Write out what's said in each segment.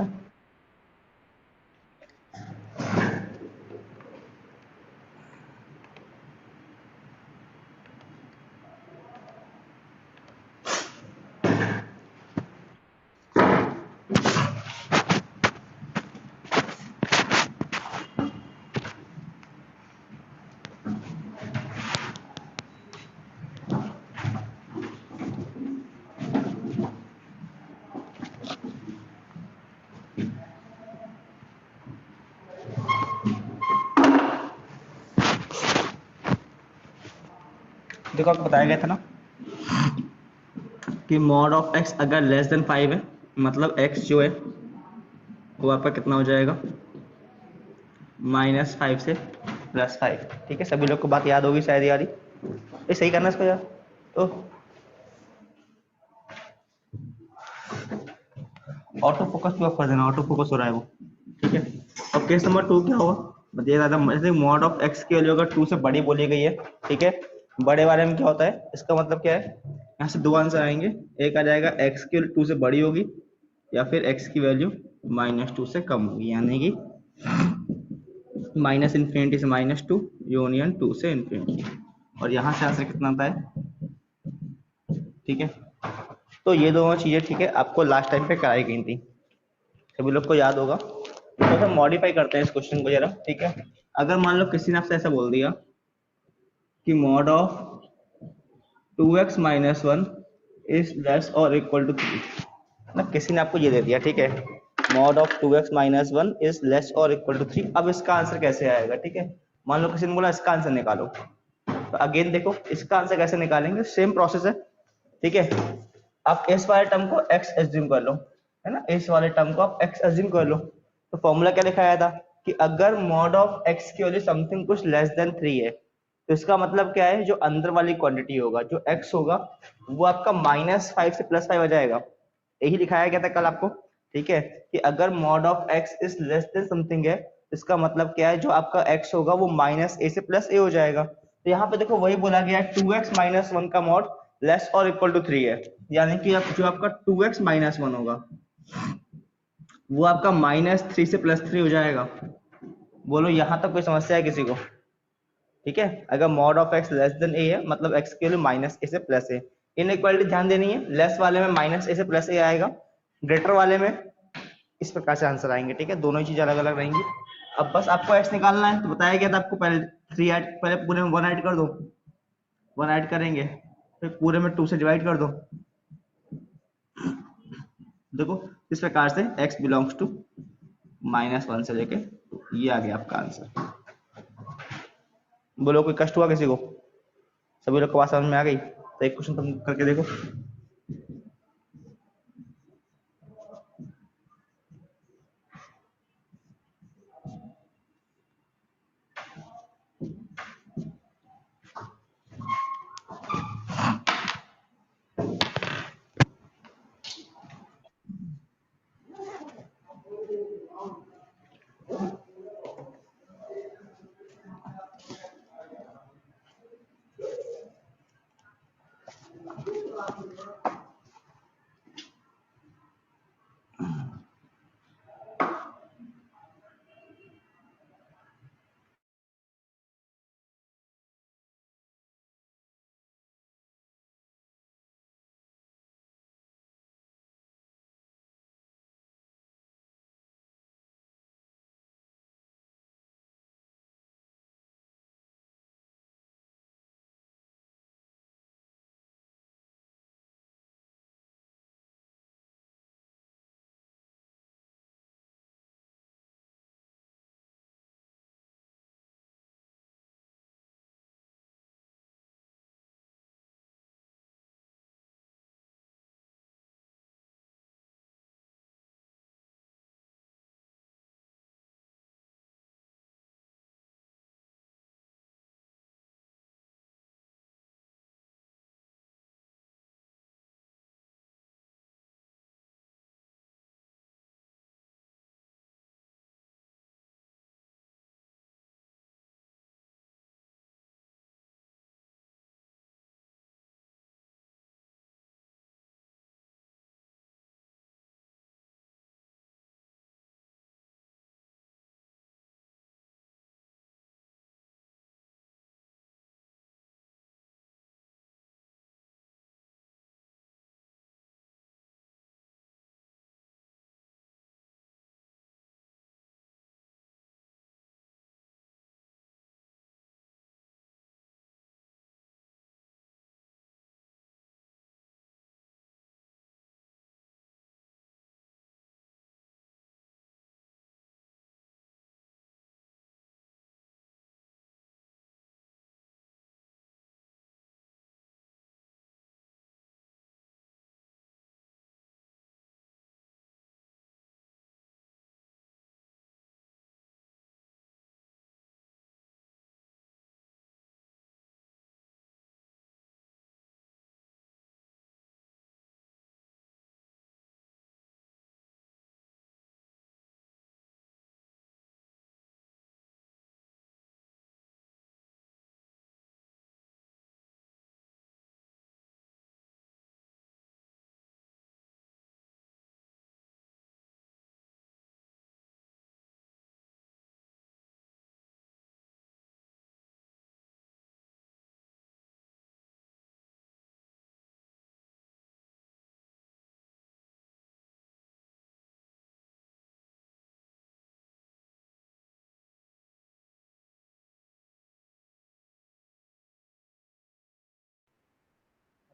ना। देखो आपको बताया गया था ना कि मॉड ऑफ एक्स अगर लेस देन 5 है, मतलब एक्स जो है वो आपका कितना हो जाएगा, -5 से +5। ठीक है, सभी लोग को बात याद होगी शायद यार। ये सही करना इसको यार। तो ऑटो फोकस पे ऑफ कर देना, ऑटो फोकस हो रहा है वो। ठीक है, अब केस नंबर 2 क्या होगा बताइए दादा। जैसे मॉड ऑफ एक्स की वैल्यू अगर 2 से बड़ी बोली गई है, ठीक है, बड़े वाले में क्या होता है, इसका मतलब क्या है, यहाँ से दो आंसर आएंगे। एक आ जाएगा एक्स की 2 से बड़ी होगी, या फिर एक्स की वैल्यू -2 से कम होगी, यानी कि -∞ से -2 यूनियन 2 से इन्फिनिटी। और यहाँ से आंसर कितना आता है, ठीक है। तो ये दोनों चीजें, ठीक है, आपको लास्ट टाइम पे कराई गई थी, सभी लोग को याद होगा। तो हम मॉडिफाई करते हैं इस क्वेश्चन को जरा, ठीक है। अगर मान लो किसी ने आपसे ऐसा बोल दिया कि mod of 2x - 1 is less और इक्वल टू 3, ना किसी ने आपको ये दे दिया, ठीक है, mod of 2x - 1 is less और इक्वल टू 3। अब इसका आंसर कैसे आएगा, ठीक है। मान लो किसी ने बोला इसका आंसर निकालो, तो अगेन देखो इसका आंसर कैसे निकालेंगे, सेम प्रोसेस है, ठीक है। आप इस वाले टर्म को x एज्यूम कर लो, है ना, इस वाले टर्म को आप x एज्यूम कर लो। तो फॉर्मूला क्या लिखा आया था कि अगर मॉड ऑफ x की वैल्यू समथिंग कुछ लेस देन 3 है, तो इसका मतलब क्या है, जो अंदर वाली क्वांटिटी होगा, जो x होगा, वो आपका -5 से +5 हो जाएगा। यही दिखाया गया था कल आपको, ठीक है, कि अगर mod of x is less than something है, इसका मतलब क्या है, जो आपका x होगा वो -a से +a हो जाएगा। तो यहाँ पे देखो वही बोला गया है, 2x - 1 का मॉड लेस और इक्वल टू 3 है, यानी कि जो आपका 2x - 1 होगा वो आपका -3 से +3 हो जाएगा। बोलो यहाँ तक कोई समस्या है किसी को, ठीक है। अगर mod of x less than a है, मतलब x के लिए -a से +a। इनइक्वालिटी ध्यान देनी है, लेस वाले में -a से +a आएगा, ग्रेटर वाले में इस प्रकार से आंसर आएंगे, ठीक है। दोनों ही चीजें अलग अलग रहेंगी। अब बस आपको x निकालना है, तो बताया गया था आपको पहले 3 ऐड, पहले पूरे में 1 ऐड कर दो, 1 ऐड करेंगे, फिर पूरे में 2 से डिवाइड कर दो। देखो इस प्रकार से x बिलोंग्स टू -1 से लेके 2, ये आ गया आपका आंसर। बोलो कोई कष्ट हुआ किसी को, सभी लोग को बात समझ में आ गई? तो एक क्वेश्चन तुम करके देखो।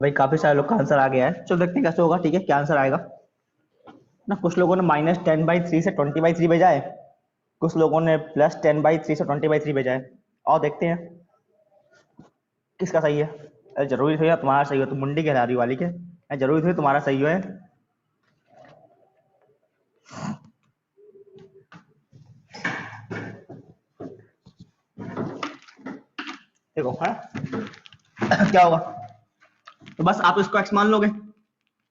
भाई काफी सारे लोग का आंसर आ गया है, चलो देखते हैं कैसे होगा। ठीक है, क्या आंसर आएगा ना। कुछ लोगों ने -10/3 से 20/3 भेजा है, कुछ लोगों ने +10/3 से 20/3 भेजा है। और देखते हैं किसका सही है। अरे जरूरी थोड़ी ना तुम्हारा सही हो, तुम मुंडी कहला रही हो वाली के। जरूरी थोड़ी तुम्हारा सही हो है। देखो है क्या होगा। तो बस आप इसको x मान लोगे।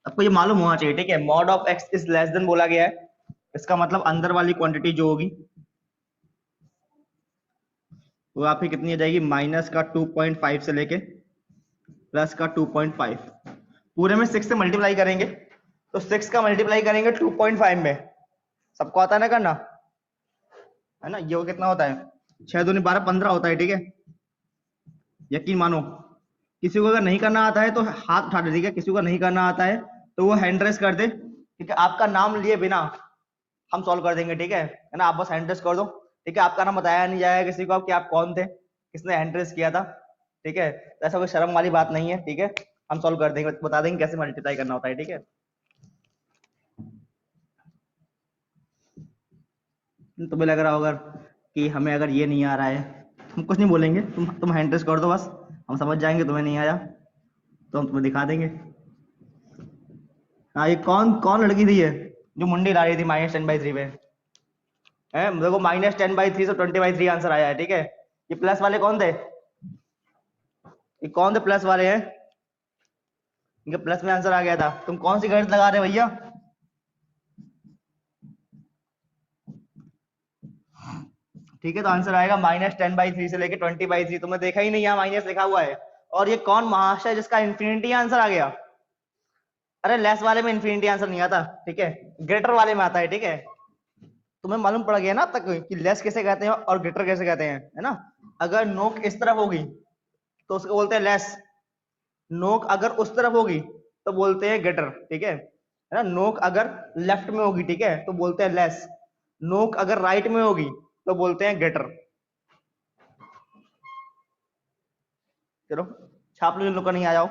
आपको ये मालूम होना चाहिए, ठीक है, mod of x is less than बोला गया है, इसका मतलब अंदर वाली क्वांटिटी जो होगी वो आपकी कितनी आ जाएगी, माइनस का 2.5 से लेके प्लस का 2.5। पूरे में 6 से मल्टीप्लाई करेंगे, तो 6 का मल्टीप्लाई करेंगे 2.5 में। सबको आता है ना करना, है ना। ये कितना होता है, 6 दूनी 12 15 होता है, ठीक है। यकीन मानो, किसी को अगर नहीं करना आता है तो हाथ उठा दे, ठीक है। किसी को नहीं करना आता है तो वो हैंड रेस कर दे, ठीक है। आपका नाम लिए बिना हम सॉल्व कर देंगे, ठीक है ना। आप बस हैंड रेस कर दो, ठीक है। आपका नाम बताया नहीं जाएगा किसी को आप कि आप कौन थे, किसने हैंड रेस किया था, ठीक है। तो ऐसा कोई शर्म वाली बात नहीं है, ठीक है। हम सॉल्व कर देंगे, बता देंगे कैसे मल्टीप्लाई करना होता है, ठीक है। तुम्हें लग रहा होगा कि हमें अगर ये नहीं आ रहा है, हम कुछ नहीं बोलेंगे, तुम हैंड रेस कर दो बस, हम समझ जाएंगे तुम्हें नहीं आया तो हम तुम्हें दिखा देंगे। हाँ, ये कौन कौन लड़की थी ये जो मुंडी ला रही थी -10/3 पे है। देखो -10/3 से 20/3 आंसर आया है, ठीक है। ये प्लस वाले कौन थे, ये कौन थे प्लस वाले हैं, इनके प्लस में आंसर आ गया था। तुम कौन सी गणित लगा रहे हो भैया, ठीक है। तो आंसर आएगा -10/3 से लेके 20/3। तुमने देखा ही नहीं, यहाँ माइनस लिखा हुआ है। और ये कौन महाशय जिसका इन्फिनिटी आंसर आ गया, अरे लेस वाले में इन्फिनिटी आंसर नहीं आता, ठीक है, ग्रेटर वाले में आता है, ठीक है। तुम्हें मालूम पड़ गया ना अब तक कि लेस कैसे कहते हैं और ग्रेटर कैसे कहते हैं, है ना। अगर नोक इस तरफ होगी तो उसको बोलते हैं लेस, नोक अगर उस तरफ होगी तो बोलते हैं ग्रेटर, ठीक है ना। नोक अगर लेफ्ट में होगी, ठीक है, तो बोलते हैं लेस। नोक अगर राइट में होगी तो बोलते हैं ग्रेटर। चलो छाप लो जिन लोग का नहीं आ जाओ,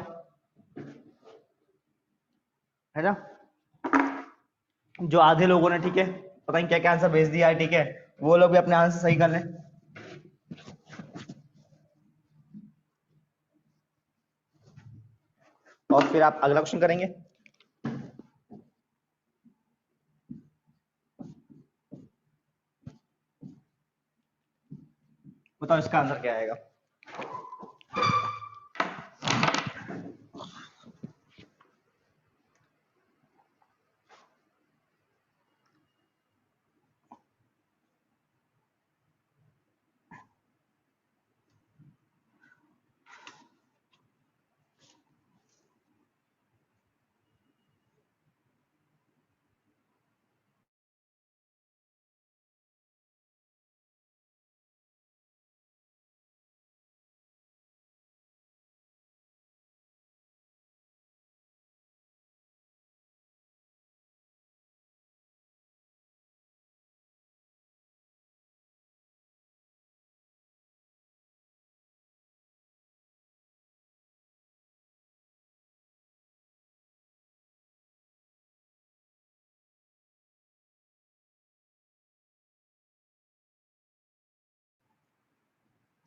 है ना। जो आधे लोगों ने, ठीक है, पता नहीं क्या क्या आंसर भेज दिया है, ठीक है, वो लोग भी अपने आंसर सही कर लें। और फिर आप अगला क्वेश्चन करेंगे। बताओ इसका आंसर क्या आएगा।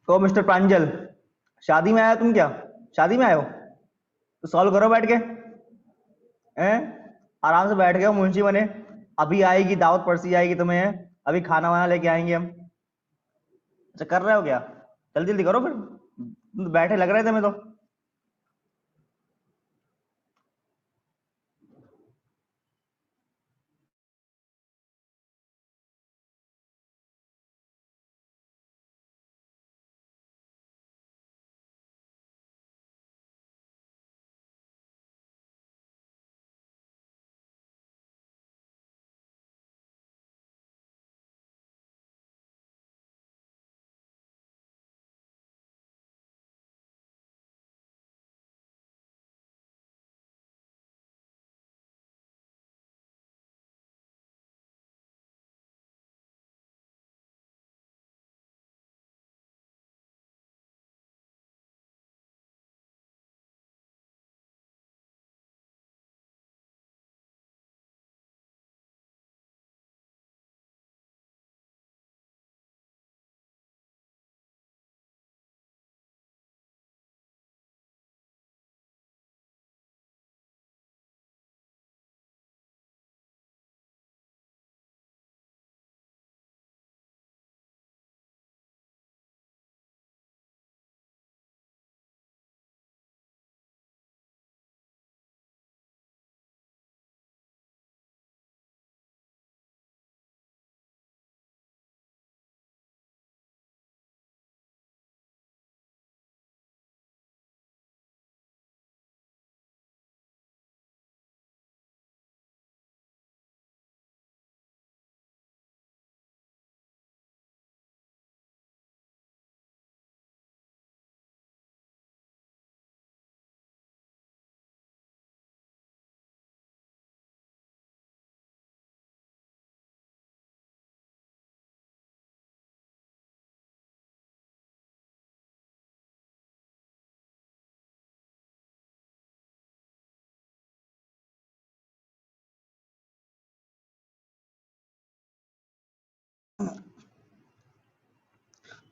तो मिस्टर प्रांजल, शादी में आया तुम क्या, शादी में आए हो तो सॉल्व करो बैठ के, हैं। आराम से बैठ गए हो मुंशी बने। अभी आएगी दावत, परसी आएगी तुम्हें, अभी खाना वाना लेके आएंगे हम। अच्छा कर रहे हो क्या, जल्दी जल्दी करो फिर, तुम तो बैठे लग रहे थे मैं तो।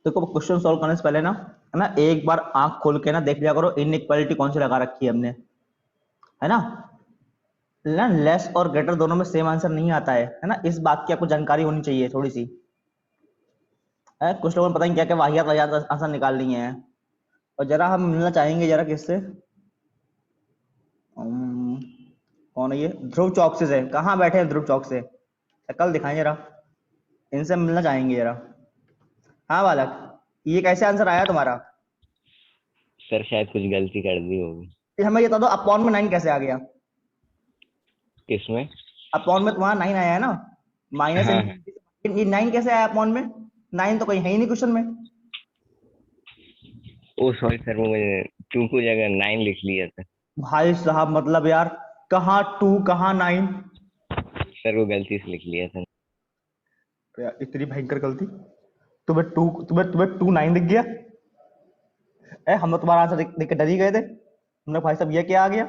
देखो क्वेश्चन सॉल्व करने से पहले ना, है ना, एक बार आंख खोल के ना देख लिया करो इनइक्वालिटी कौन सी लगा रखी है हमने, है ना। लेस और ग्रेटर दोनों में सेम आंसर नहीं आता है ना, इस बात की आपको जानकारी होनी चाहिए थोड़ी सी। है कुछ लोगों को पता नहीं क्या क्या वाहियात वाहियात आंसर निकाल लिए हैं। और जरा हम मिलना चाहेंगे जरा किससे, कौन है ये, ध्रुव चौक से कहाँ बैठे हैं ध्रुव चौक से, शक्ल दिखाएं जरा, इनसे मिलना चाहेंगे जरा। हाँ बालक, ये कैसे आंसर आया तुम्हारा? सर शायद कुछ गलती कर दी होगी। ये हमें ये बता दो अपॉन में 9 कैसे आ गया? किसमें? अपॉन में तुम्हारा 9 आया है ना, माइनस हाँ हाँ। ये 9 कैसे आया अपॉन में? 9 तो कहीं है ही नहीं क्वेश्चन में। ओ सॉरी सर, वो मैंने 2 की जगह 9 लिख लिया था। भाई साहब मतलब यार, कहाँ 2 कहाँ 9? सर वो गलती से लिख लिया था। तो यार इतनी भयंकर गलती, तुम्हें 2 तुम्हें 2 9 दिख गया? हम तो तुम्हारा आंसर देख के डर ही गए थे, हमने भाई साहब ये क्या आ गया।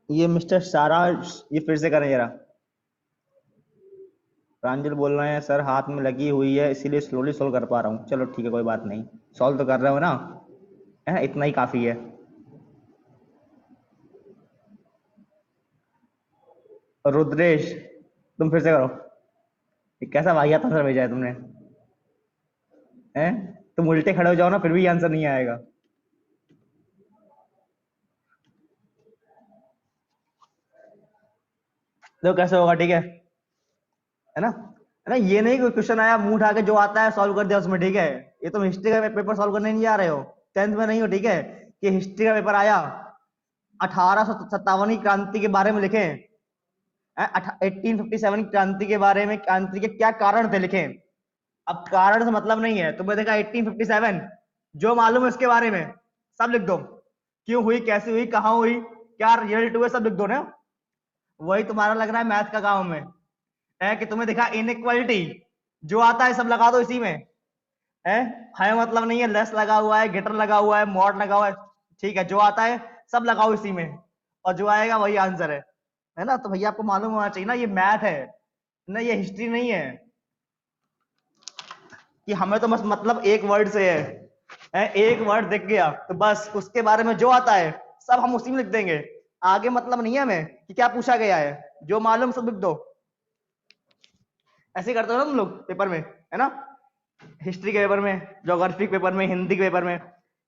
ये मिस्टर सारा, ये फिर से करें जरा। प्रांजल बोल रहे हैं सर हाथ में लगी हुई है इसीलिए स्लोली सॉल्व कर पा रहा हूँ। चलो ठीक है कोई बात नहीं, सॉल्व तो कर रहे हो ना, है इतना ही काफी है। रुद्रेश तुम फिर से करो, ये कैसा वाहियात आंसर भेजा है तुमने, हैं? तुम उल्टे खड़े हो जाओ ना फिर भी आंसर नहीं आएगा। देखो कैसे होगा, ठीक है ना, है ना। ये नहीं कोई क्वेश्चन आया मुंह उठा के जो आता है सॉल्व कर दिया उसमें, ठीक है। ये तुम हिस्ट्री का पेपर सॉल्व करने नहीं जा रहे हो, 10th में नहीं हो, ठीक है। कि हिस्ट्री का पेपर आया 1857 की क्रांति के बारे में लिखे, 1857 की क्रांति के बारे में, क्रांति के क्या कारण थे लिखे। अब कारण से मतलब नहीं है, तुम्हें देखा 1857, जो मालूम है उसके बारे में सब लिख दो, क्यों हुई, कैसे हुई, कहाँ हुई, क्या रिजल्ट हुए, सब लिख दो ना। वही तुम्हारा लग रहा है मैथ का काम में, है कि तुम्हें दिखा इनइक्वालिटी, जो आता है सब लगा दो इसी में, है। है मतलब नहीं है, लेस लगा हुआ है, ग्रेटर लगा हुआ है, मॉड लगा हुआ है, ठीक है, जो आता है सब लगाओ इसी में, और जो आएगा वही आंसर है ना। तो भैया आपको मालूम होना चाहिए ना, ये मैथ है ना, ये हिस्ट्री नहीं है कि हमें तो बस मतलब एक वर्ड से है, एक वर्ड दिख गया तो बस उसके बारे में जो आता है सब हम उसी में लिख देंगे, आगे मतलब नहीं है हमें कि क्या पूछा गया है, जो मालूम सब लिख दो। ऐसे करते हो ना तुम लोग पेपर में, है ना, हिस्ट्री के पेपर में, ज्योग्राफी के पेपर में, हिंदी के पेपर में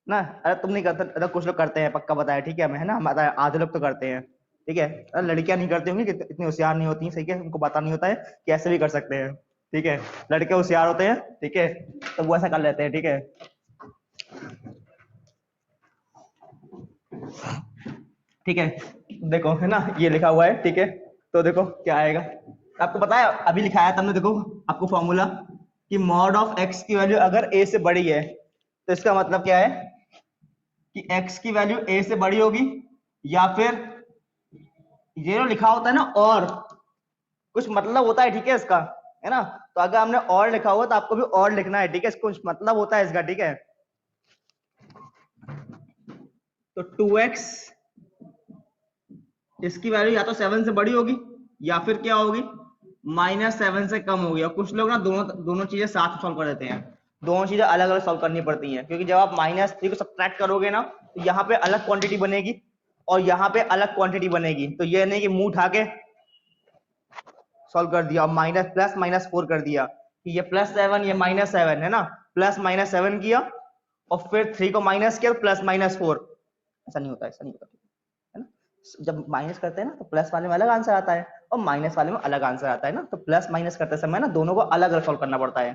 ना। अरे तुम नहीं करते, अरे कुछ लोग करते हैं पक्का बताया, ठीक है, मैं है ना, आधे लोग तो करते हैं, ठीक है। अरे लड़कियां नहीं करती होंगी, इतनी होशियार नहीं होती हैं, सही है, उनको पता नहीं होता है कि ऐसे भी कर सकते हैं, ठीक है। लड़के होशियार होते हैं, ठीक है, तो वो ऐसा कर लेते हैं, ठीक है। ठीक है, देखो है ना, ये लिखा हुआ है, ठीक है। तो देखो क्या आएगा, आपको पता है अभी लिखाया तुमने, देखो आपको फॉर्मूला, कि मॉड ऑफ एक्स की वैल्यू अगर ए से बड़ी है तो इसका मतलब क्या है कि एक्स की वैल्यू ए से बड़ी होगी, या फिर ये जो लिखा होता है ना और, कुछ मतलब होता है, ठीक है इसका, है ना। तो अगर हमने और लिखा हुआ तो आपको भी और लिखना है, ठीक है, कुछ मतलब होता है इसका, ठीक है। तो 2x, इसकी वैल्यू या तो 7 से बड़ी होगी या फिर क्या होगी, -7 से कम होगी। और कुछ लोग ना दोनों दोनों चीजें साथ सॉल्व कर देते हैं, दोनों चीजें अलग अलग सॉल्व करनी पड़ती हैं, क्योंकि जब आप -3 को सब्ट्रैक्ट करोगे ना तो यहाँ पे अलग क्वांटिटी बनेगी और यहाँ पे अलग क्वांटिटी बनेगी। तो ये नहीं कि मुंह उठा के सॉल्व कर दिया और +-4 कर दिया कि ये +7 ये -7, है ना, +-7 किया और फिर 3 को माइनस किया +-4, ऐसा नहीं होता, ऐसा नहीं होता, है ना। जब माइनस करते हैं ना तो प्लस वाले में अलग आंसर आता है और माइनस वाले में अलग आंसर आता है ना, तो प्लस माइनस करते समय ना दोनों को अलग अलग सॉल्व करना पड़ता है।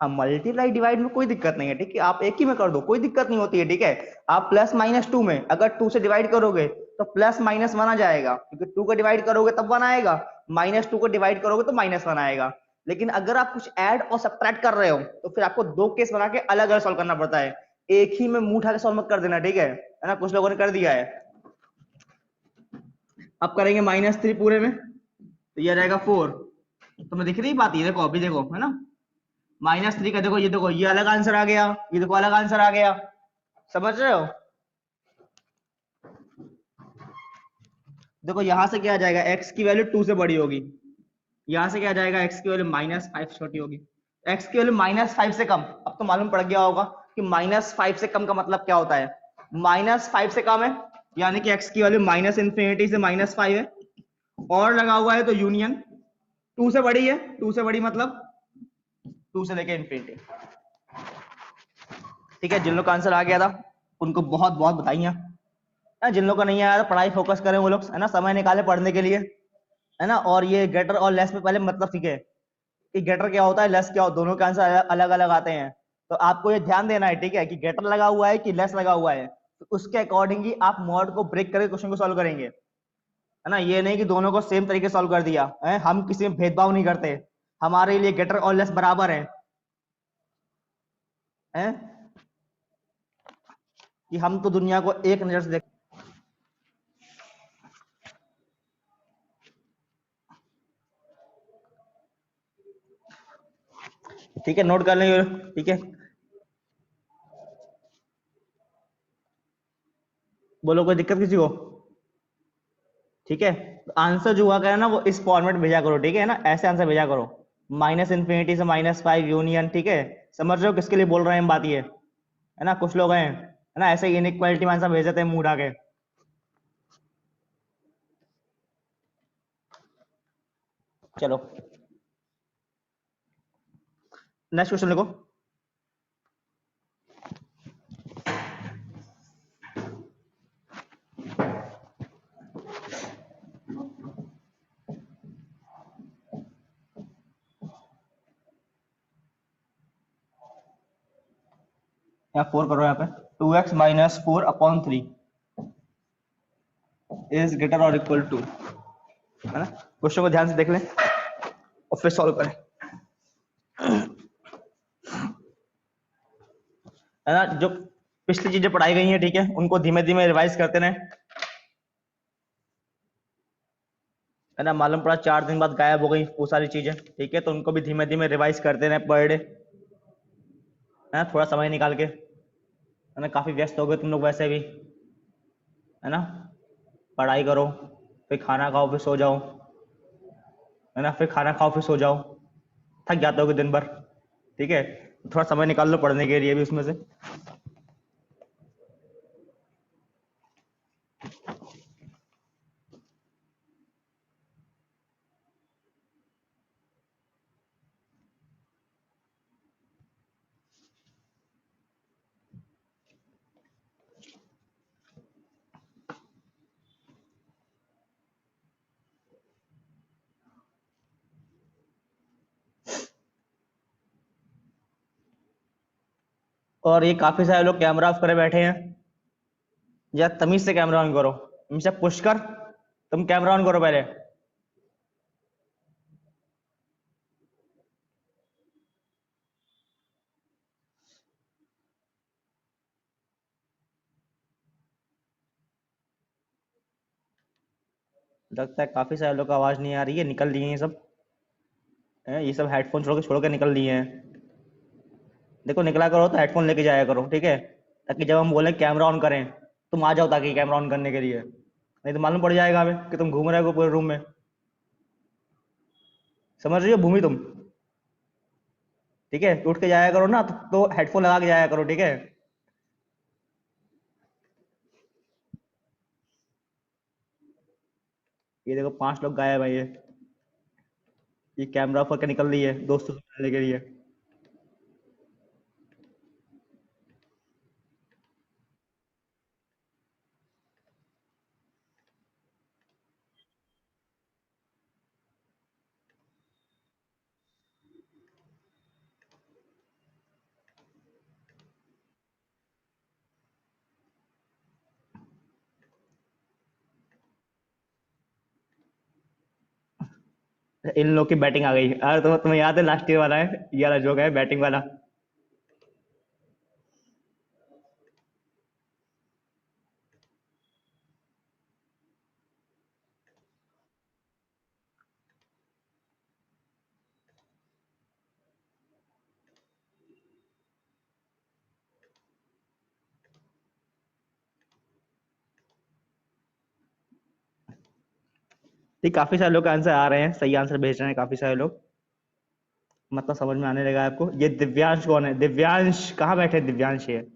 हाँ, मल्टीप्लाई डिवाइड में कोई दिक्कत नहीं है, ठीक है, आप एक ही में कर दो, कोई दिक्कत नहीं होती है, ठीक है। आप +-2 में अगर 2 से डिवाइड करोगे तो +-1 आ जाएगा, क्योंकि 2 को डिवाइड करोगे तब 1 आएगा, -2 को डिवाइड करोगे तो -1 आएगा। लेकिन अगर आप कुछ ऐड और सब्ट्रैक्ट कर रहे हो तो फिर आपको 2 केस बना के अलग अलग सॉल्व करना पड़ता है, एक ही में मुंह उठा के सॉल्व मत कर देना, ठीक है ना। कुछ लोगों ने कर दिया है। अब करेंगे -3 पूरे में तो यह रहेगा 4, तुम्हें दिख रही बात, ये देखो अभी देखो, है ना, -3 का देखो, ये देखो, ये अलग आंसर आ गया, ये देखो अलग आंसर आ गया। समझ रहे हो? देखो यहां से क्या आ जाएगा, x की वैल्यू 2 से बड़ी होगी। यहां से क्या आ जाएगा, x की वैल्यू -5 छोटी होगी। x की वैल्यू -5 से कम, अब तो मालूम पड़ गया होगा कि -5 से कम का मतलब क्या होता है। -5 से कम है यानी कि x की वैल्यू -∞ से -5 है, और लगा हुआ है तो यूनियन 2 से बड़ी है। 2 से बड़ी मतलब 2 से लेके इंफिनिटी। ठीक है, जिन लोग का आंसर आ गया था उनको बहुत बहुत बधाइयां। जिन लोग का नहीं आया था पढ़ाई फोकस करें वो लोग, है ना, समय निकाले पढ़ने के लिए, है ना। और ये गेटर और लेस में पहले मतलब सीखे कि गेटर क्या होता है, लेस क्या होता है, दोनों के आंसर अलग अलग आते हैं। तो आपको ये ध्यान देना है, ठीक है, कि गेटर लगा हुआ है कि लेस लगा हुआ है, तो उसके अकॉर्डिंग ही आप मॉड को ब्रेक करके क्वेश्चन को सॉल्व करेंगे, है ना। ये नहीं कि दोनों को सेम तरीके से सॉल्व कर दिया है, हम किसी में भेदभाव नहीं करते, हमारे लिए गेटर और लेस बराबर है कि हम तो दुनिया को एक नजर से देख। ठीक है, नोट कर लेंगे, ठीक है। बोलो, कोई दिक्कत किसी को? ठीक है, तो आंसर जो हुआ करे ना वो इस फॉर्मेट भेजा करो, ठीक है ना, ऐसे आंसर भेजा करो, -∞ से -5 यूनियन। ठीक है, समझ रहे हो किसके लिए बोल रहे हैं हम बात, ये है ना। कुछ लोग हैं, है ना, ऐसे इनइक्वालिटी में आंसर भेज देते हैं मुंह उठा के। चलो नेक्स्ट क्वेश्चन देखो। यहाँ 4 करो, यहाँ पे 2x - 4/3 इज ग्रेटर और इक्वल टू, है ना। क्वेश्चन को ध्यान से देख लें और फिर सॉल्व करें, है ना। जो पिछली चीजें पढ़ाई गई हैं, ठीक है, उनको धीमे धीमे रिवाइज करते रहें, है ना। मालूम पड़ा 4 दिन बाद गायब हो गई वो सारी चीजें, ठीक है, तो उनको भी धीमे धीमे रिवाइज करते रहें पर डे, है ना, थोड़ा समय निकाल के, है ना। काफी व्यस्त हो गए तुम लोग वैसे भी, है ना। पढ़ाई करो, फिर खाना खाओ, फिर सो जाओ, है ना, फिर खाना खाओ फिर सो जाओ, थक जाते होगे दिन भर, ठीक है। थोड़ा समय निकाल लो पढ़ने के लिए भी उसमें से। और ये काफी सारे लोग कैमरा ऑफ करे बैठे हैं, या तमीज से कैमरा ऑन करो, हमेशा पुश कर, तुम कैमरा ऑन करो पहले। लगता है काफी सारे लोग को आवाज नहीं आ रही है, निकल लिए हैं ये सब, है ये सब हेडफोन छोड़ के निकल लिए हैं। देखो निकला करो तो हेडफोन लेके जाया करो, ठीक है, ताकि जब हम बोले कैमरा ऑन करें तुम आ जाओ, ताकि कैमरा ऑन करने के लिए, नहीं तो मालूम पड़ जाएगा हमें कि तुम घूम रहे हो पूरे रूम में। समझ रही हो भूमि तुम? ठीक है, तो उठ के जाया करो ना, तो हेडफोन लगा के जाया करो, ठीक है। ये देखो 5 लोग गायब है, ये कैमरा ऑफ करके निकल रही है दोस्तों से मिलने के लिए। इन लोग की बैटिंग आ गई, अरे तुम्हें याद है लास्ट ईयर वाला है ये वाला जोक है बैटिंग वाला। ठीक, काफी सारे लोग आंसर आ रहे हैं, सही आंसर भेज रहे हैं काफी सारे लोग, मतलब समझ में आने लगा आपको। ये दिव्यांश कौन है? दिव्यांश कहाँ बैठे? दिव्यांश ये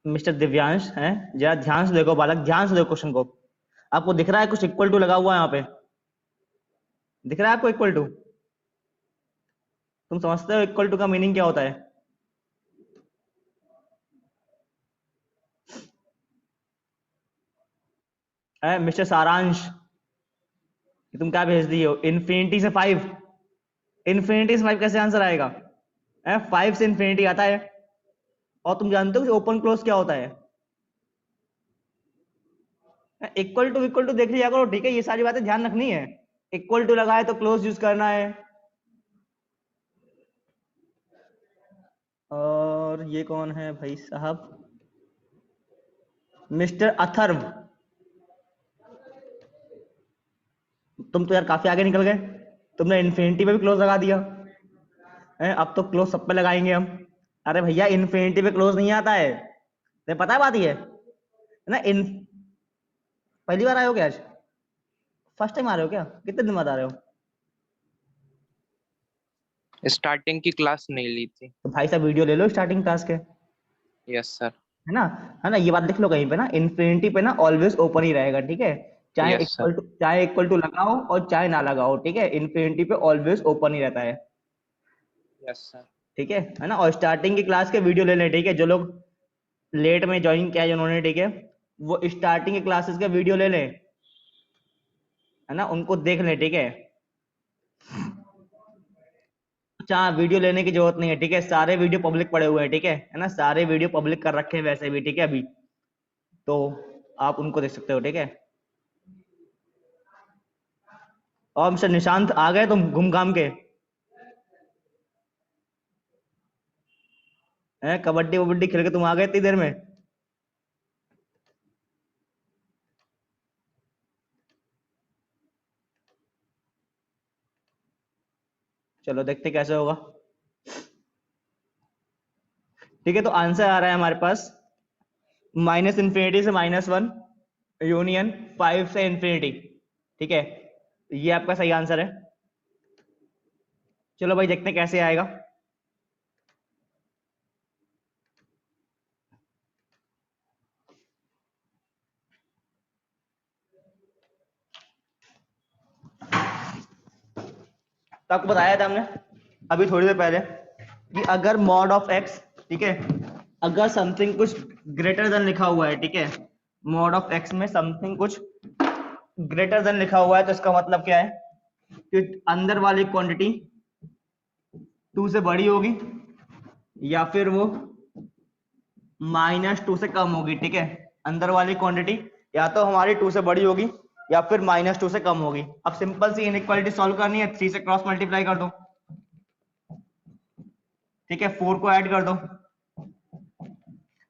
मिस्टर दिव्यांश है। जरा ध्यान से देखो बालक, ध्यान से देखो क्वेश्चन को। आपको दिख रहा है कुछ इक्वल टू लगा हुआ है यहाँ पे? दिख रहा है आपको इक्वल टू? तुम समझते हो इक्वल टू का मीनिंग क्या होता है? मिस्टर सारांश, तुम क्या भेज दिए हो? इन्फिनिटी से 5? इन्फिनिटी से 5 कैसे आंसर आएगा? 5 से इन्फिनिटी आता है। और तुम जानते हो ओपन क्लोज क्या होता है? इक्वल टू देख लिया करो, ठीक है? ये सारी बातें ध्यान रखनी है। इक्वल टू लगाए तो क्लोज यूज करना है। और ये कौन है भाई साहब? मिस्टर अथर्व, तुम तो यार काफी आगे निकल गए। तुमने इन्फिनिटी पे भी क्लोज लगा दिया है, अब तो क्लोज सब पे लगाएंगे हम। अरे भैया इन्फिनिटी पे क्लोज नहीं आता है, तुम्हें पता है बात ये है ना? इन पहली बार आए हो क्या आज? फर्स्ट टाइम आ रहे हो क्या? कितने दिन बाद आ रहे हो? स्टार्टिंग की क्लास नहीं ली थी। तो भाई साहब वीडियो ले लो स्टार्टिंग क्लास के, यस सर। है ना? है ना? ये बात लिख लो कहीं पे ना, इन्फिनिटी पे ना ऑलवेज ओपन ही रहेगा, ठीक है? Yes sir. चाहे इक्वल टू लगाओ और चाहे ना लगाओ, ठीक है? इन्फिनिटी पे ऑलवेज ओपन ही रहता है, यस सर। ठीक है ना? और स्टार्टिंग की क्लास के वीडियो ले लें, ठीक है? जो लोग लेट में ज्वाइन किया है जिन्होंने, ठीक है, वो स्टार्टिंग के क्लासेस का वीडियो ले लें, है ना? उनको देख लें, ठीक है? अच्छा, वीडियो लेने की जरूरत नहीं है, ठीक है? सारे वीडियो पब्लिक पड़े हुए हैं, ठीक है ना? सारे वीडियो पब्लिक कर रखे हैं वैसे भी, ठीक है? अभी तो आप उनको देख सकते हो, ठीक है? और मिस्टर निशांत आ गए तुम घूम घाम के? हैं, कबड्डी वबड्डी खेल के तुम आ गए इतनी देर में? चलो देखते कैसे होगा। ठीक है, तो आंसर आ रहा है हमारे पास माइनस इन्फिनिटी से -1 यूनियन 5 से इन्फिनिटी, ठीक है? ये आपका सही आंसर है। चलो भाई देखते हैं कैसे आएगा। तो आपको बताया था हमने अभी थोड़ी देर पहले कि अगर मॉड ऑफ एक्स, ठीक है, अगर समथिंग कुछ ग्रेटर देन लिखा हुआ है, ठीक है, मॉड ऑफ एक्स में समथिंग कुछ ग्रेटर देन लिखा हुआ है, तो इसका मतलब क्या है कि अंदर वाली क्वांटिटी 2 से बड़ी होगी या फिर वो -2 से कम होगी, ठीक है? अंदर वाली क्वांटिटी या तो हमारी 2 से बड़ी होगी या फिर -2 से कम होगी। अब सिंपल सी इनइक्वालिटी सॉल्व करनी है, 3 से क्रॉस मल्टीप्लाई कर दो, ठीक है? 4 को ऐड कर दो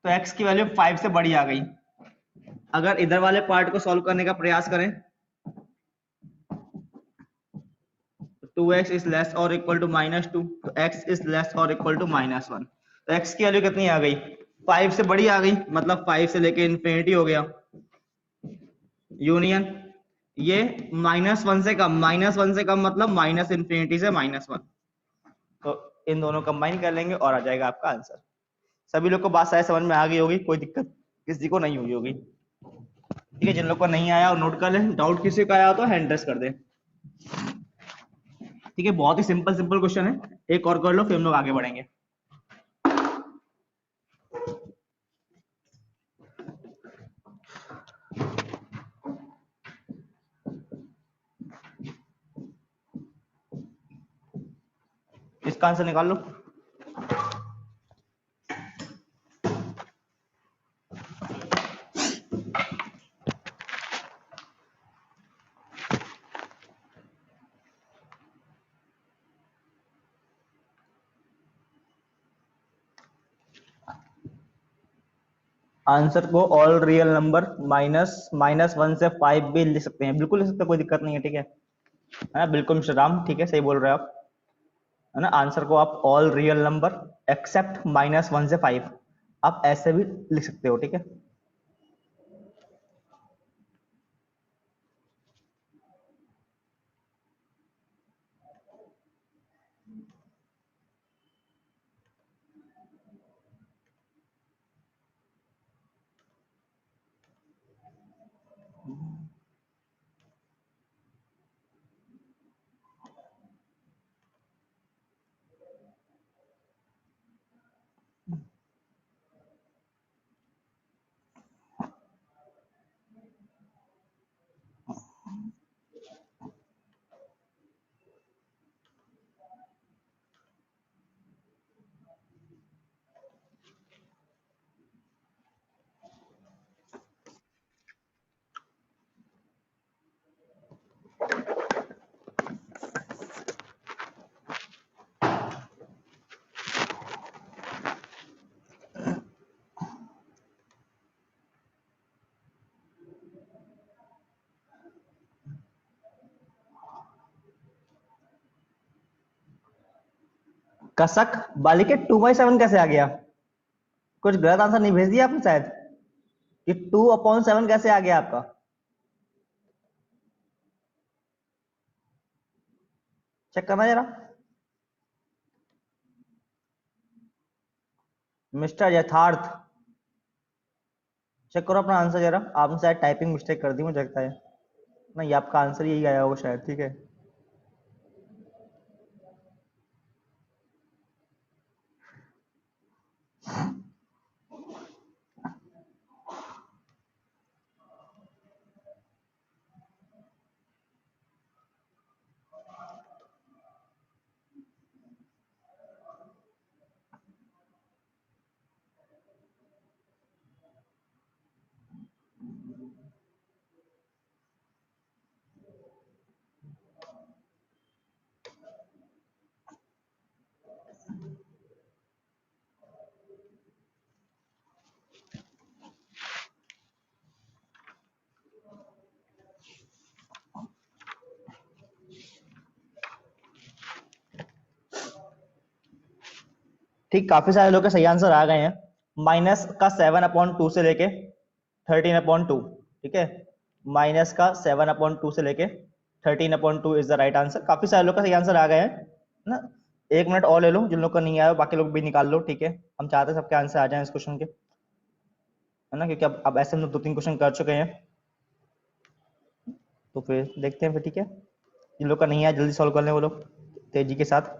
तो x की वैल्यू 5 से बड़ी आ गई। अगर इधर वाले पार्ट को सॉल्व करने का प्रयास करें, 2x इज लेस और इक्वल टू -2, तो x इज लेस और इक्वल टू -1, तो x की वैल्यू कितनी आ गई? 5 से बड़ी आ गई, मतलब 5 से लेके इन्फिनिटी हो गया यूनियन ये -1 से कम, -1 से कम मतलब माइनस इन्फिनिटी से -1, तो इन दोनों कंबाइन कर लेंगे और आ जाएगा आपका आंसर। सभी लोग को बात शायद समझ में आ गई होगी, कोई दिक्कत किसी को नहीं हुई होगी, ठीक है? जिन लोग को नहीं आया और नोट कर ले, डाउट किसी का आया तो हैंड रेस कर दे, ठीक है? बहुत ही सिंपल सिंपल क्वेश्चन है, एक और कर लो फिर हम लोग आगे बढ़ेंगे। इसका आंसर निकाल लो। आंसर को ऑल रियल नंबर -1 से 5 भी लिख सकते हैं, बिल्कुल लिख सकते हैं, कोई दिक्कत नहीं है, ठीक है? बिल्कुल मिस्टर राम, ठीक है, सही बोल रहे हैं आप, है ना। आंसर को आप ऑल रियल नंबर एक्सेप्ट -1 से 5 आप ऐसे भी लिख सकते हो, ठीक है। कसक बालिके 2/7 कैसे आ गया? कुछ गलत आंसर नहीं भेज दिया आपने शायद, कि 2/7 कैसे आ गया आपका? चेक करना जरा मिस्टर यथार्थ, चेक करो अपना आंसर जरा। आपने शायद टाइपिंग मिस्टेक कर दी, मुझे लगता है। नहीं, आपका आंसर यही आया होगा शायद, ठीक है। ठीक, काफी सारे लोग के सही आंसर आ गए हैं। माइनस का 7/2 से लेके 13/2, ठीक है। माइनस का 7/2 से लेके 13/2 इज द राइट आंसर। काफी सारे लोग का सही आंसर आ गए हैं ना। 1 मिनट और ले लो, जिन लोग का नहीं आया बाकी लोग भी निकाल लो, ठीक है। हम चाहते हैं सबके आंसर आ जाए इस क्वेश्चन के, है ना, क्योंकि अब ऐसे हम 2-3 क्वेश्चन कर चुके हैं। तो फिर देखते हैं फिर, ठीक है। जिन लोग का नहीं आया जल्दी सॉल्व कर लें वो लोग तेजी के साथ।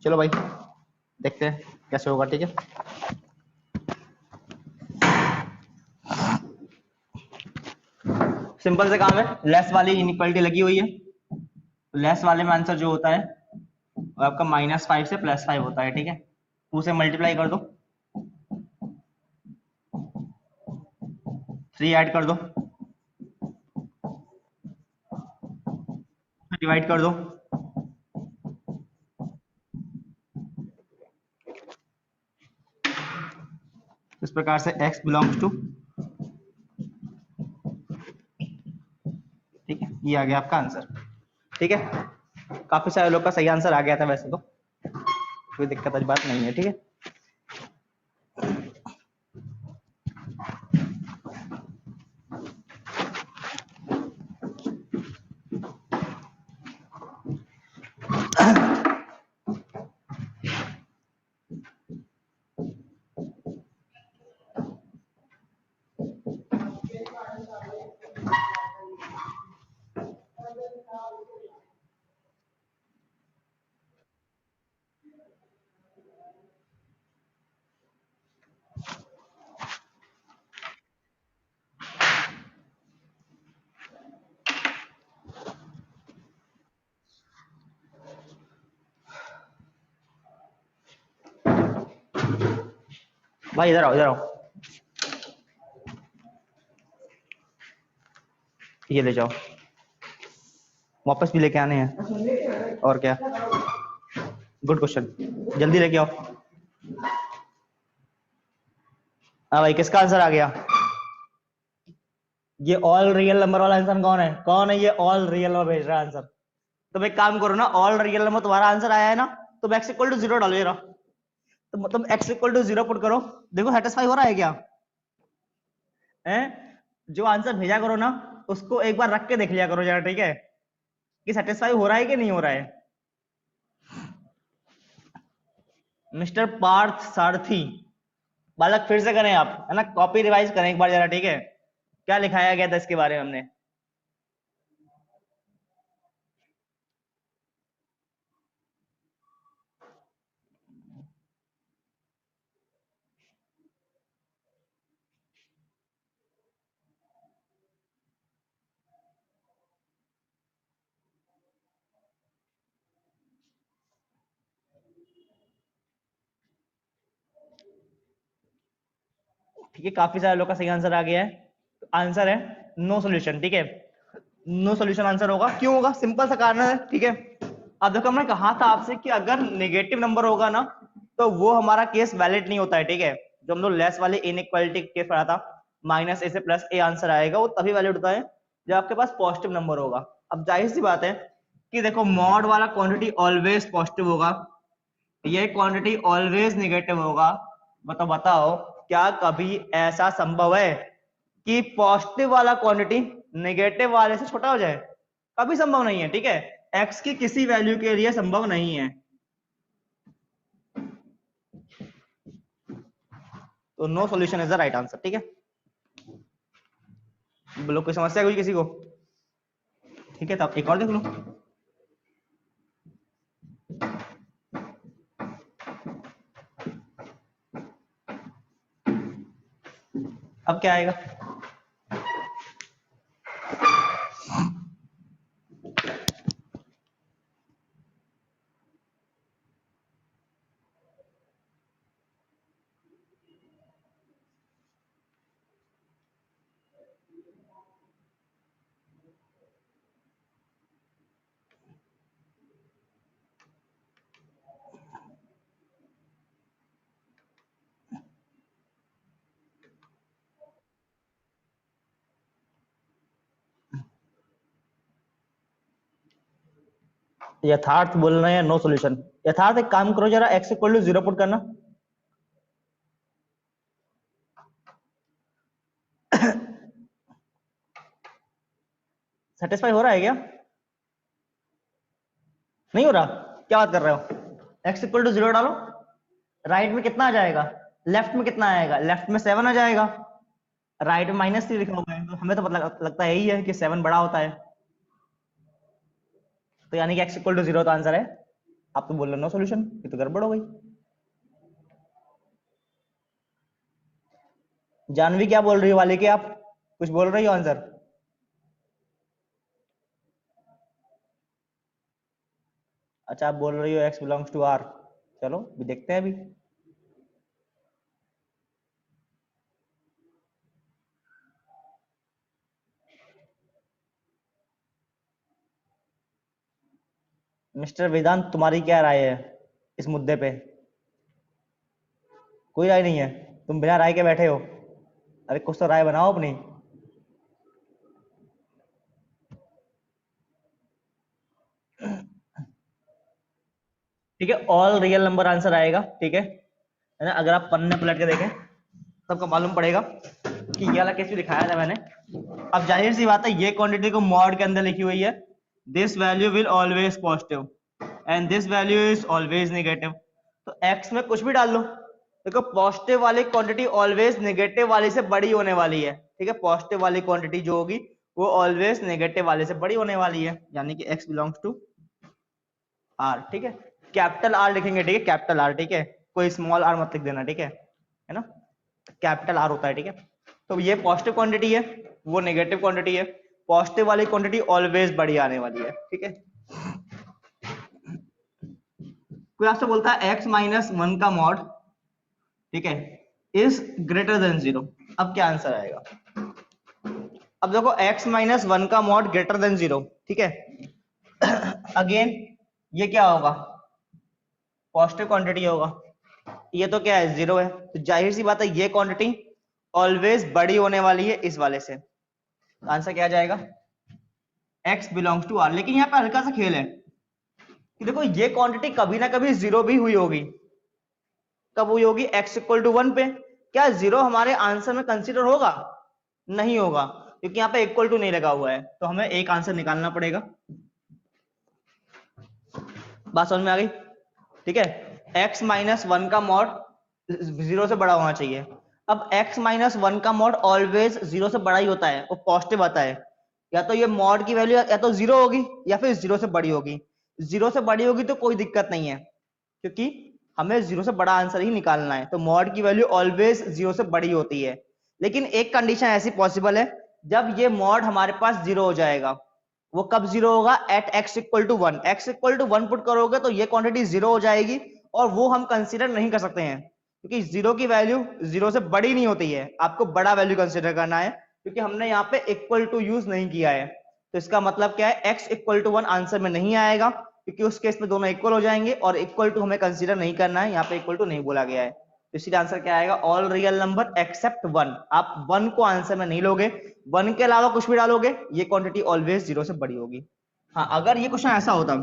चलो भाई, देखते हैं कैसे होगा, ठीक है। सिंपल से काम है, लेस वाली इनइक्वालिटी लगी हुई है। लेस वाले में आंसर जो होता है वो आपका -5 से +5 होता है, ठीक है। 2 से मल्टीप्लाई कर दो, 3 ऐड कर दो, डिवाइड कर दो, इस प्रकार से x बिलोंग्स टू, ठीक है। ये आ गया आपका आंसर, ठीक है। काफी सारे लोग का सही आंसर आ गया था वैसे तो, कोई दिक्कत वाली बात नहीं है, ठीक है। भाई इधर आओ, इधर आओ, ये ले जाओ, वापस भी लेके आने हैं और क्या। गुड क्वेश्चन, जल्दी लेके आओ। हाँ भाई, किसका आंसर आ गया? ये ऑल रियल नंबर वाला आंसर कौन है ये ऑल रियल नंबर भेज रहा है आंसर? तो एक काम करो ना, ऑल रियल नंबर तुम्हारा आंसर आया है ना, तो एक्स इक्वल टू 0 डालो ये रहा। तो मतलब एक्स इक्वल टू 0 पुट करो, देखो सेटिस्फाई हो रहा है क्या है? जो आंसर भेजा करो ना, उसको एक बार रख के देख लिया करो जरा, ठीक है, कि सेटिस्फाई हो रहा है कि नहीं हो रहा है। मिस्टर पार्थ सारथी, बालक फिर से करें आप, है ना, कॉपी रिवाइज करें एक बार जरा, ठीक है, क्या लिखाया गया था इसके बारे में हमने। ठीक है, काफी सारे लोग का सही आंसर आ गया है। तो आंसर है नो सॉल्यूशन, ठीक है, नो सॉल्यूशन आंसर होगा। क्यों होगा? सिंपल सा कारण है, ठीक है। अब देखो, हमने कहा था आपसे कि अगर नेगेटिव नंबर होगा ना, तो वो हमारा केस वैलिड नहीं होता है, ठीक है। जो हम लोग लेस वाले इनइक्वालिटी केस पढ़ा था, माइनस ए से प्लस ए आंसर आएगा, वो तभी वैलिड होता है जब आपके पास पॉजिटिव नंबर होगा। अब जाहिर सी बात है कि देखो, मॉड वाला क्वांटिटी ऑलवेज पॉजिटिव होगा, ये क्वांटिटी ऑलवेज नेगेटिव होगा। बताओ क्या कभी ऐसा संभव है कि पॉजिटिव वाला क्वांटिटी नेगेटिव वाले से छोटा हो जाए? कभी संभव नहीं है, ठीक है, एक्स की किसी वैल्यू के लिए संभव नहीं है। तो no solution is the right answer, ठीक है। बोलो, कोई समस्या हुई किसी को? ठीक है, तो आप एक और देख लो। अब क्या आएगा? यथार्थ बोल रहे हैं नो सॉल्यूशन। यथार्थ, एक काम करो जरा, एक्स इक्वल टू 0 पुट करना। सेटिस्फाई हो रहा है क्या? नहीं हो रहा? क्या बात कर रहे हो? एक्स इक्वल टू 0 डालो, राइट में कितना आ जाएगा, लेफ्ट में कितना आएगा, लेफ्ट में 7 आ जाएगा, राइट में -3 लिखा हुआ है, तो हमें तो लगता है यही है कि 7 बड़ा होता है। तो यानी कि x इक्वल टू 0 तो आंसर है। आप तो बोल रहे हो नो सॉल्यूशन, ये तो गड़बड़ हो गई। जानवी क्या बोल रही हो वाले के, आप कुछ बोल रही हो आंसर? अच्छा, आप बोल रही हो x बिलोंग्स टू r। चलो भी देखते हैं अभी। मिस्टर वेदांत, तुम्हारी क्या राय है इस मुद्दे पे? कोई राय नहीं है? तुम बिना राय के बैठे हो? अरे कुछ तो राय बनाओ अपनी। ठीक है, ऑल रियल नंबर आंसर आएगा, ठीक है ना। अगर आप पन्ने पलट के देखें तो आपको मालूम पड़ेगा कि ये वाला केस भी दिखाया था मैंने। अब जाहिर सी बात है, ये क्वांटिटी को मॉड के अंदर लिखी हुई है, this value will always positive and this value is always negative. तो x में कुछ भी डाल लो, देखो पॉजिटिव वाली क्वांटिटी ऑलवेज नेगेटिव वाली से बड़ी होने वाली है, ठीक है। पॉजिटिव वाली क्वांटिटी जो होगी वो ऑलवेज नेगेटिव वाले से बड़ी होने वाली है, यानी कि x बिलोंग्स टू r, ठीक है। कैपिटल R लिखेंगे, ठीक है, कैपिटल R, ठीक है, कोई स्मॉल r मत लिख देना, ठीक है ना, कैपिटल R होता है, ठीक है। तो ये पॉजिटिव क्वांटिटी है, वो नेगेटिव क्वांटिटी है, पॉजिटिव वाली क्वांटिटी ऑलवेज बड़ी आने वाली है, ठीक है। कोई आपसे बोलता है x माइनस 1 का मॉड, ठीक है, इज ग्रेटर देन 0, अब क्या आंसर आएगा? अब देखो, x माइनस 1 का मॉड ग्रेटर देन 0, ठीक है। अगेन ये क्या होगा? पॉजिटिव क्वांटिटी होगा। ये तो क्या है, 0 है, तो जाहिर सी बात है ये क्वांटिटी ऑलवेज बड़ी होने वाली है इस वाले से। आंसर क्या आ जाएगा, x बिलोंग्स टू r। लेकिन यहाँ पे हल्का सा खेल है कि देखो ये क्वांटिटी कभी ना कभी 0 भी हुई होगी। कब हुई होगी, x इक्वल टू 1 पे। क्या 0 हमारे आंसर में कंसीडर होगा, नहीं होगा, क्योंकि यहाँ पे इक्वल टू नहीं लगा हुआ है, तो हमें एक आंसर निकालना पड़ेगा। बात समझ में आ गई, ठीक है। x माइनस 1 का मॉड 0 से बड़ा होना चाहिए। अब x माइनस 1 का मॉड ऑलवेज 0 से बड़ा ही होता है, वो पॉजिटिव आता है। या तो ये मॉड की वैल्यू या तो 0 होगी या फिर 0 से बड़ी होगी। 0 से बड़ी होगी तो कोई दिक्कत नहीं है, क्योंकि हमें 0 से बड़ा आंसर ही निकालना है, तो मॉड की वैल्यू ऑलवेज 0 से बड़ी होती है। लेकिन एक कंडीशन ऐसी पॉसिबल है, जब ये मॉड हमारे पास 0 हो जाएगा। वो कब 0 होगा, at x equal to 1। x equal to 1 put करोगे तो ये क्वांटिटी 0 हो जाएगी, और वो हम कंसीडर नहीं कर सकते हैं, क्योंकि 0 की वैल्यू 0 से बड़ी नहीं होती है। आपको बड़ा वैल्यू कंसीडर करना है, क्योंकि हमने यहाँ पे इक्वल टू यूज नहीं किया है। तो इसका मतलब क्या है, x इक्वल टू 1 आंसर में नहीं आएगा, क्योंकि उस केस में दोनों इक्वल हो जाएंगे, और इक्वल टू हमें कंसीडर नहीं करना है, यहाँ पे इक्वल टू नहीं बोला गया है। तो इसलिए आंसर क्या आएगा, ऑल रियल नंबर एक्सेप्ट 1। आप 1 को आंसर में नहीं लोगे, 1 के अलावा कुछ भी डालोगे, ये क्वांटिटी ऑलवेज 0 से बड़ी होगी। हाँ, अगर ये क्वेश्चन ऐसा होता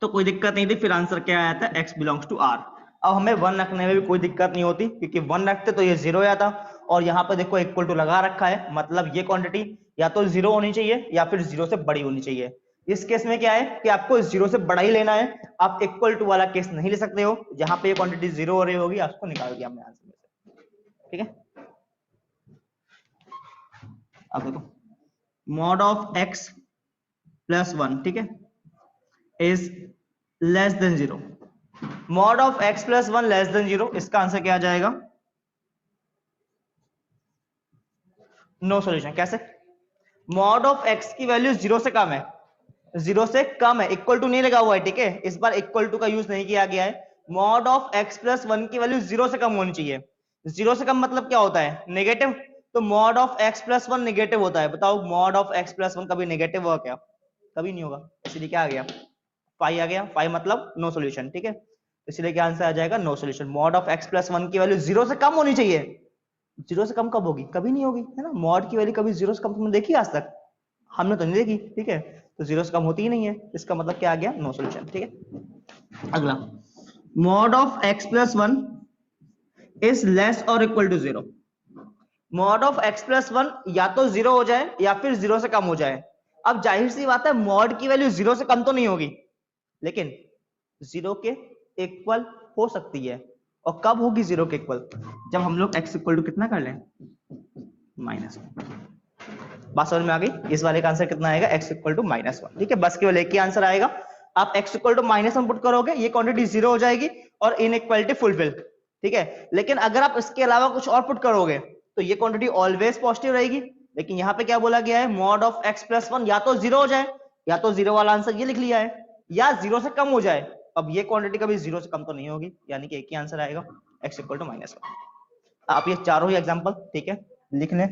तो कोई दिक्कत नहीं थी, फिर आंसर क्या आया था, x बिलोंग्स टू r। अब हमें 1 रखने में भी कोई दिक्कत नहीं होती, क्योंकि 1 रखते तो ये 0 आता, और यहाँ पे देखो इक्वल टू लगा रखा है, मतलब ये क्वांटिटी या तो 0 होनी चाहिए या फिर 0 से बड़ी होनी चाहिए। इस केस में क्या है कि आपको 0 से बड़ा ही लेना है, आप इक्वल टू वाला केस नहीं ले सकते हो, जहां पे ये क्वांटिटी 0 हो रही होगी, आपको निकाल दिया हमने आंसर में से। ठीक है, अब देखो मॉड ऑफ x प्लस 1, ठीक है, is less than 0। Mod of x plus 1 less than 0, इसका आंसर क्या आ जाएगा, नो सॉल्यूशन। कैसे, मॉड ऑफ x की वैल्यू 0 से कम है, 0 से कम है, इक्वल टू नहीं लगा हुआ है, ठीक है, इस बार इक्वल टू का यूज नहीं किया गया है। मॉड ऑफ x प्लस 1 की वैल्यू 0 से कम होनी चाहिए। 0 से कम मतलब क्या होता है, नेगेटिव। तो mod of x plus 1 negative होता है। बताओ मॉड ऑफ x प्लस 1 कभी नेगेटिव होगा क्या, कभी नहीं होगा। इसलिए क्या आ गया, फाइव आ गया। फाइव मतलब नो सॉल्यूशन, ठीक है। इसलिए क्या आंसर आ जाएगा, no solution. Mod of x plus 1 की वैल्यू 0 से कम होनी चाहिए। 0 से कम कब होगी, कभी नहीं होगी, है ना। मॉड की वैल्यू कभी 0 से कम तुमने देखी आज तक, हमने तो नहीं देखी, ठीक है। तो 0 से कम होती ही नहीं है, इसका मतलब क्या आ गया, नो सॉल्यूशन, ठीक है। अगला, mod of x plus 1 is less और equal to 0। Mod of x plus 1 या तो 0 हो जाए या फिर 0 से कम हो जाए। अब जाहिर सी बात है मॉड की वैल्यू 0 से कम तो नहीं होगी, लेकिन 0 के इक्वल हो सकती है। और कब होगी 0 के इक्वल, जब हम लोग x इक्वल टू कितना कर लें, -1। बात समझ में आ गई। इस वाले का आंसर कितना आएगा, x इक्वल टू -1, ठीक है। बस केवल एक ही आंसर आएगा। आप x इक्वल टू -1 पुट करोगे, ये क्वांटिटी 0 हो जाएगी और इनइक्वालिटी फुलफिल, ठीक है। लेकिन अगर आप इसके अलावा कुछ और पुट करोगे तो ये क्वांटिटी ऑलवेज पॉजिटिव रहेगी। लेकिन यहाँ पे क्या बोला गया है, मॉड ऑफ x प्लस 1 या तो 0 हो जाए, या तो 0 वाला आंसर ये लिख लिया है, या 0 से कम हो जाए। अब ये क्वांटिटी कभी 0 से कम तो नहीं होगी, यानी कि एक ही आंसर आएगा, x इक्वल टू -1। आप ये चारों ही एग्जांपल, ठीक है, लिख लें,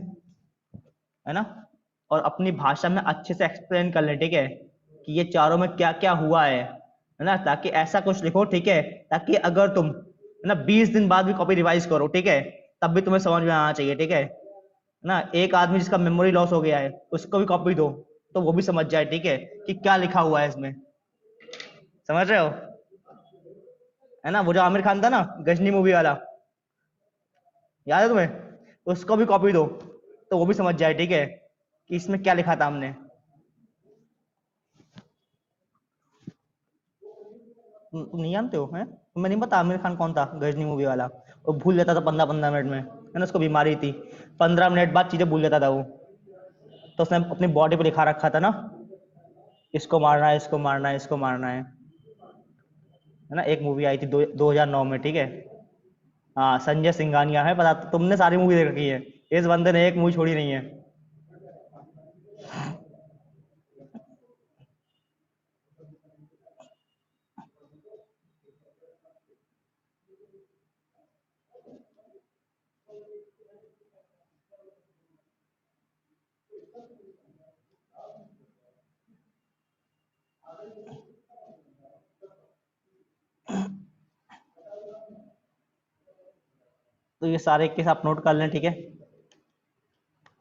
है ना, और अपनी भाषा में अच्छे से एक्सप्लेन कर लें, ठीक है, कि ये चारों में क्या क्या हुआ है ना, ताकि ऐसा कुछ लिखो, ठीक है, ताकि अगर तुम, है ना, 20 दिन बाद भी कॉपी रिवाइज करो, ठीक है, तब भी तुम्हें समझ में आना चाहिए, ठीक है ना। एक आदमी जिसका मेमोरी लॉस हो गया है, उसको भी कॉपी दो तो वो भी समझ जाए, ठीक है, कि क्या लिखा हुआ है इसमें। समझ रहे हो, है ना। वो जो आमिर खान था ना, गजनी मूवी वाला, याद है तुम्हें, उसको भी कॉपी दो तो वो भी समझ जाए, ठीक है, कि इसमें क्या लिखा था हमने। तुम नहीं जानते हो, हैं, तुम्हें नहीं पता आमिर खान कौन था, गजनी मूवी वाला। वो भूल जाता था 15-15 मिनट में, है ना, उसको बीमारी थी, 15 मिनट बाद चीजें भूल जाता था वो। तो उसने अपनी बॉडी पे लिखा रखा था ना, इसको मारना है, इसको मारना है, इसको मारना है ना। एक मूवी आई थी 2009 में, ठीक है। हाँ, संजय सिंघानिया है, पता, तुमने सारी मूवी देख रखी है, इस बंदे ने एक मूवी छोड़ी नहीं है। तो ये सारे केस आप नोट कर लें, ठीक है,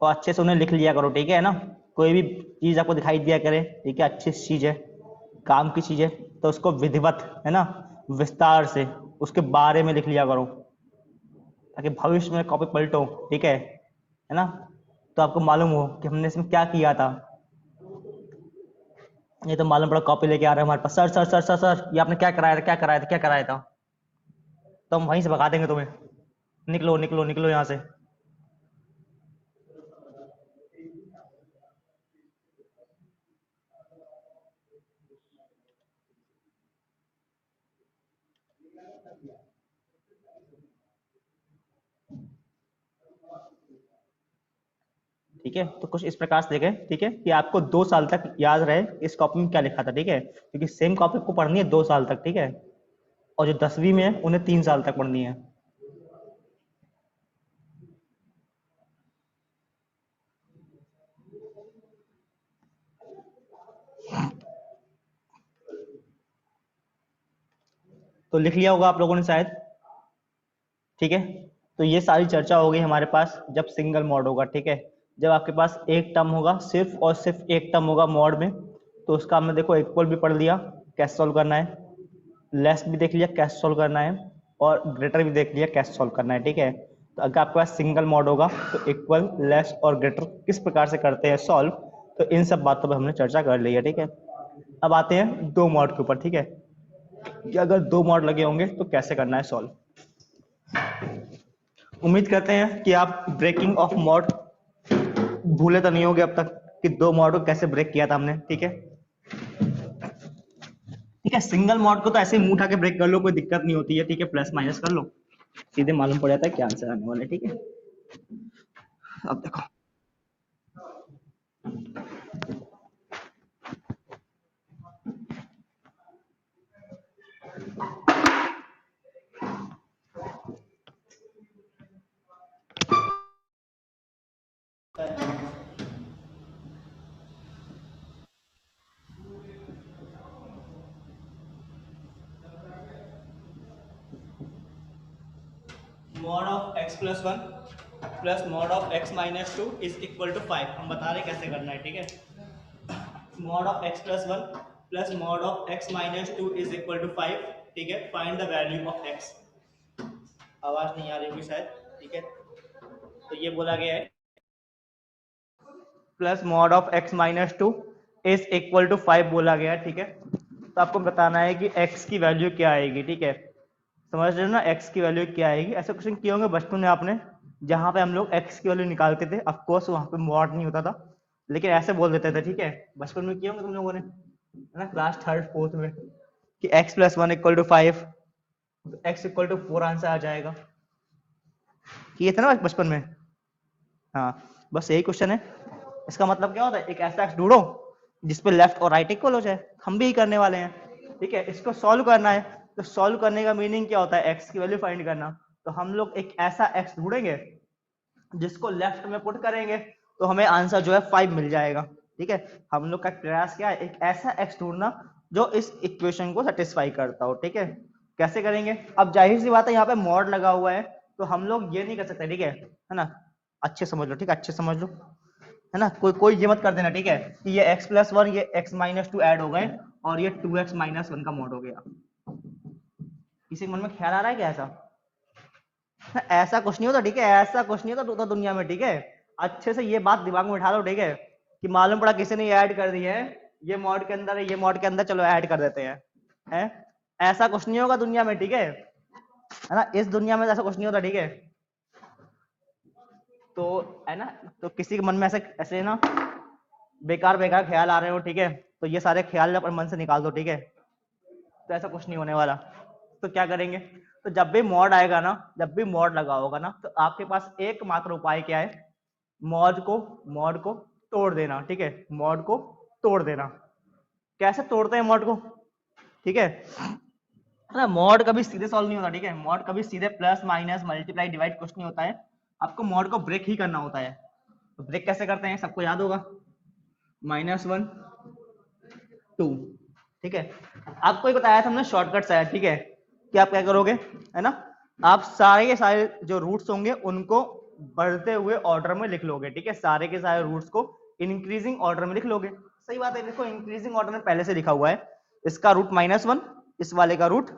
और अच्छे से उन्हें लिख लिया करो, ठीक है ना। कोई भी चीज़ आपको दिखाई दिया करे, ठीक है, अच्छी चीज़ है, काम की चीज़ है, तो उसको विधिवत, है ना, विस्तार से उसके बारे में लिख लिया करो, ताकि भविष्य में कॉपी पलटो, ठीक है ना, तो आपको मालूम हो कि हमने इसमें क्या किया था। ये तो मालूम पड़ा कॉपी लेके आ रहे हैं हमारे पास, sir sir sir sir sir ये आपने क्या कराया था, क्या कराया था, क्या कराया था, तो हम वहीं से भगा देंगे तुम्हें, निकलो निकलो निकलो यहाँ से। ठीक है, तो कुछ इस प्रकार से देखें, ठीक है, कि आपको 2 साल तक याद रहे इस कॉपी में क्या लिखा था, ठीक है, क्योंकि सेम कॉपी आपको पढ़नी है 2 साल तक, ठीक है, और जो 10वीं में है उन्हें 3 साल तक पढ़नी है। तो लिख लिया होगा आप लोगों ने शायद, ठीक है। तो ये सारी चर्चा हो गई हमारे पास जब सिंगल मॉड होगा, ठीक है, जब आपके पास एक टर्म होगा, सिर्फ और सिर्फ एक टर्म होगा मॉड में, तो उसका हमने देखो इक्वल भी पढ़ लिया, कैसे सॉल्व करना है, लेस भी देख लिया कैसे सॉल्व करना है, और ग्रेटर भी देख लिया कैसे सॉल्व करना है, ठीक है। तो अगर आपके पास सिंगल मॉड होगा तो इक्वल, लेस और ग्रेटर किस प्रकार से करते हैं सॉल्व, तो इन सब बातों पर हमने चर्चा कर ली है, ठीक है। अब आते हैं 2 मॉड के ऊपर, ठीक है, कि अगर 2 मॉड लगे होंगे तो कैसे करना है सॉल्व। उम्मीद करते हैं कि आप ब्रेकिंग ऑफ मॉड भूले तो नहीं होगे अब तक, कि 2 मॉड को कैसे ब्रेक किया था हमने, ठीक है। ठीक है, सिंगल मॉड को तो ऐसे ही मुंह उठा के ब्रेक कर लो, कोई दिक्कत नहीं होती है, ठीक है, प्लस माइनस कर लो, सीधे मालूम पड़ जाता है क्या आंसर आने वाला है, ठीक है। अब देखो, mod of x plus 1 plus mod of x minus 2 is equal to 5, हम बता रहे कैसे करना है, ठीक है। Mod of x plus 1 plus mod of x minus 2 is equal to 5, ठीक है, find the value of x। आवाज नहीं आ रही होगी शायद, ठीक है। तो ये बोला गया है plus mod of x minus 2 is equal to 5 बोला गया है, ठीक है। तो आपको बताना है कि x की वैल्यू क्या आएगी, ठीक है, समझ रहे हो ना, x की वैल्यू क्या आएगी। ऐसे क्वेश्चन किए होंगे बचपन में आपने, जहां पे हम लोग x की वैल्यू निकालते थे, ऑफ कोर्स वहां पे मॉड नहीं होता था, लेकिन ऐसे बोल देते थे, ठीक है, बचपन में किए होंगे तुम लोगों ने, है ना, क्लास 3rd 4th में, कि x plus 1 equal to 5, x equal to 4 answer आ जाएगा, किए थे ना बचपन में। हाँ, बस यही क्वेश्चन है। इसका मतलब क्या होता है, एक ऐसा x ढूंढो जिसपे लेफ्ट और राइट इक्वल हो जाए, हम भी यही करने वाले हैं, ठीक है। इसको सॉल्व करना है, तो सॉल्व करने का मीनिंग क्या होता है, x की वैल्यू फाइंड करना। तो हम लोग एक ऐसा x ढूंढेंगे जिसको लेफ्ट में पुट करेंगे तो हमें आंसर जो है 5 मिल जाएगा, ठीक है। हम लोग का प्रयास क्या है, एक ऐसा x ढूंढना जो इस इक्वेशन को सेटिस्फाई करता हो, ठीक है। कैसे करेंगे, अब जाहिर सी बात है यहाँ पे मॉड लगा हुआ है, तो हम लोग ये नहीं कर सकते, ठीक है ना, अच्छे समझ लो, ठीक है, अच्छे समझ लो, है ना, कोई ये मत कर देना, ठीक है, कि ये x प्लस 1 ये x माइनस 2 ऐड हो गए और ये 2x माइनस 1 का मॉड हो गया। किसी के मन में ख्याल आ रहा है क्या ऐसा? ऐसा कुछ नहीं होता, ठीक है, ऐसा कुछ नहीं होता दुनिया में, ठीक है। अच्छे से ये बात दिमाग में उठा लो, ठीक है, कि मालूम पड़ा किसी ने ये ऐड कर दी है, ये मॉड के अंदर है, ये मॉड के अंदर, चलो ऐड कर देते हैं, ऐसा कुछ नहीं होगा दुनिया में, ठीक है ना, इस दुनिया में ऐसा कुछ नहीं होता, ठीक है। तो है ना, तो किसी के मन में ऐसे ऐसे ना बेकार बेकार ख्याल आ रहे हो, ठीक है, तो ये सारे ख्याल अपने मन से निकाल दो, ठीक है। तो ऐसा कुछ नहीं होने वाला। तो क्या करेंगे, तो जब भी मॉड आएगा ना, जब भी मॉड लगा होगा ना, तो आपके पास एकमात्र उपाय क्या है, मॉड को तोड़ देना, ठीक है, मॉड को तोड़ देना। कैसे तोड़ते हैं मॉड को, ठीक है ना, मॉड कभी सीधे सॉल्व नहीं होता, ठीक है, मॉड कभी सीधे प्लस माइनस मल्टीप्लाई डिवाइड कुछ नहीं होता है, आपको मॉड को ब्रेक ही करना होता है। तो ब्रेक कैसे करते हैं, सबको याद होगा, -1 2, ठीक है। आपको ही बताया था हमने शॉर्टकट है, ठीक है, कि आप क्या करोगे, है ना, आप सारे के सारे जो रूट्स होंगे उनको बढ़ते हुए ऑर्डर में लिख लोगे, ठीक है, सारे के सारे रूट्स को इंक्रीजिंग ऑर्डर में लिख लोगे। सही बात है, देखो इंक्रीजिंग ऑर्डर में पहले से लिखा हुआ है, इसका रूट -1, इस वाले का रूट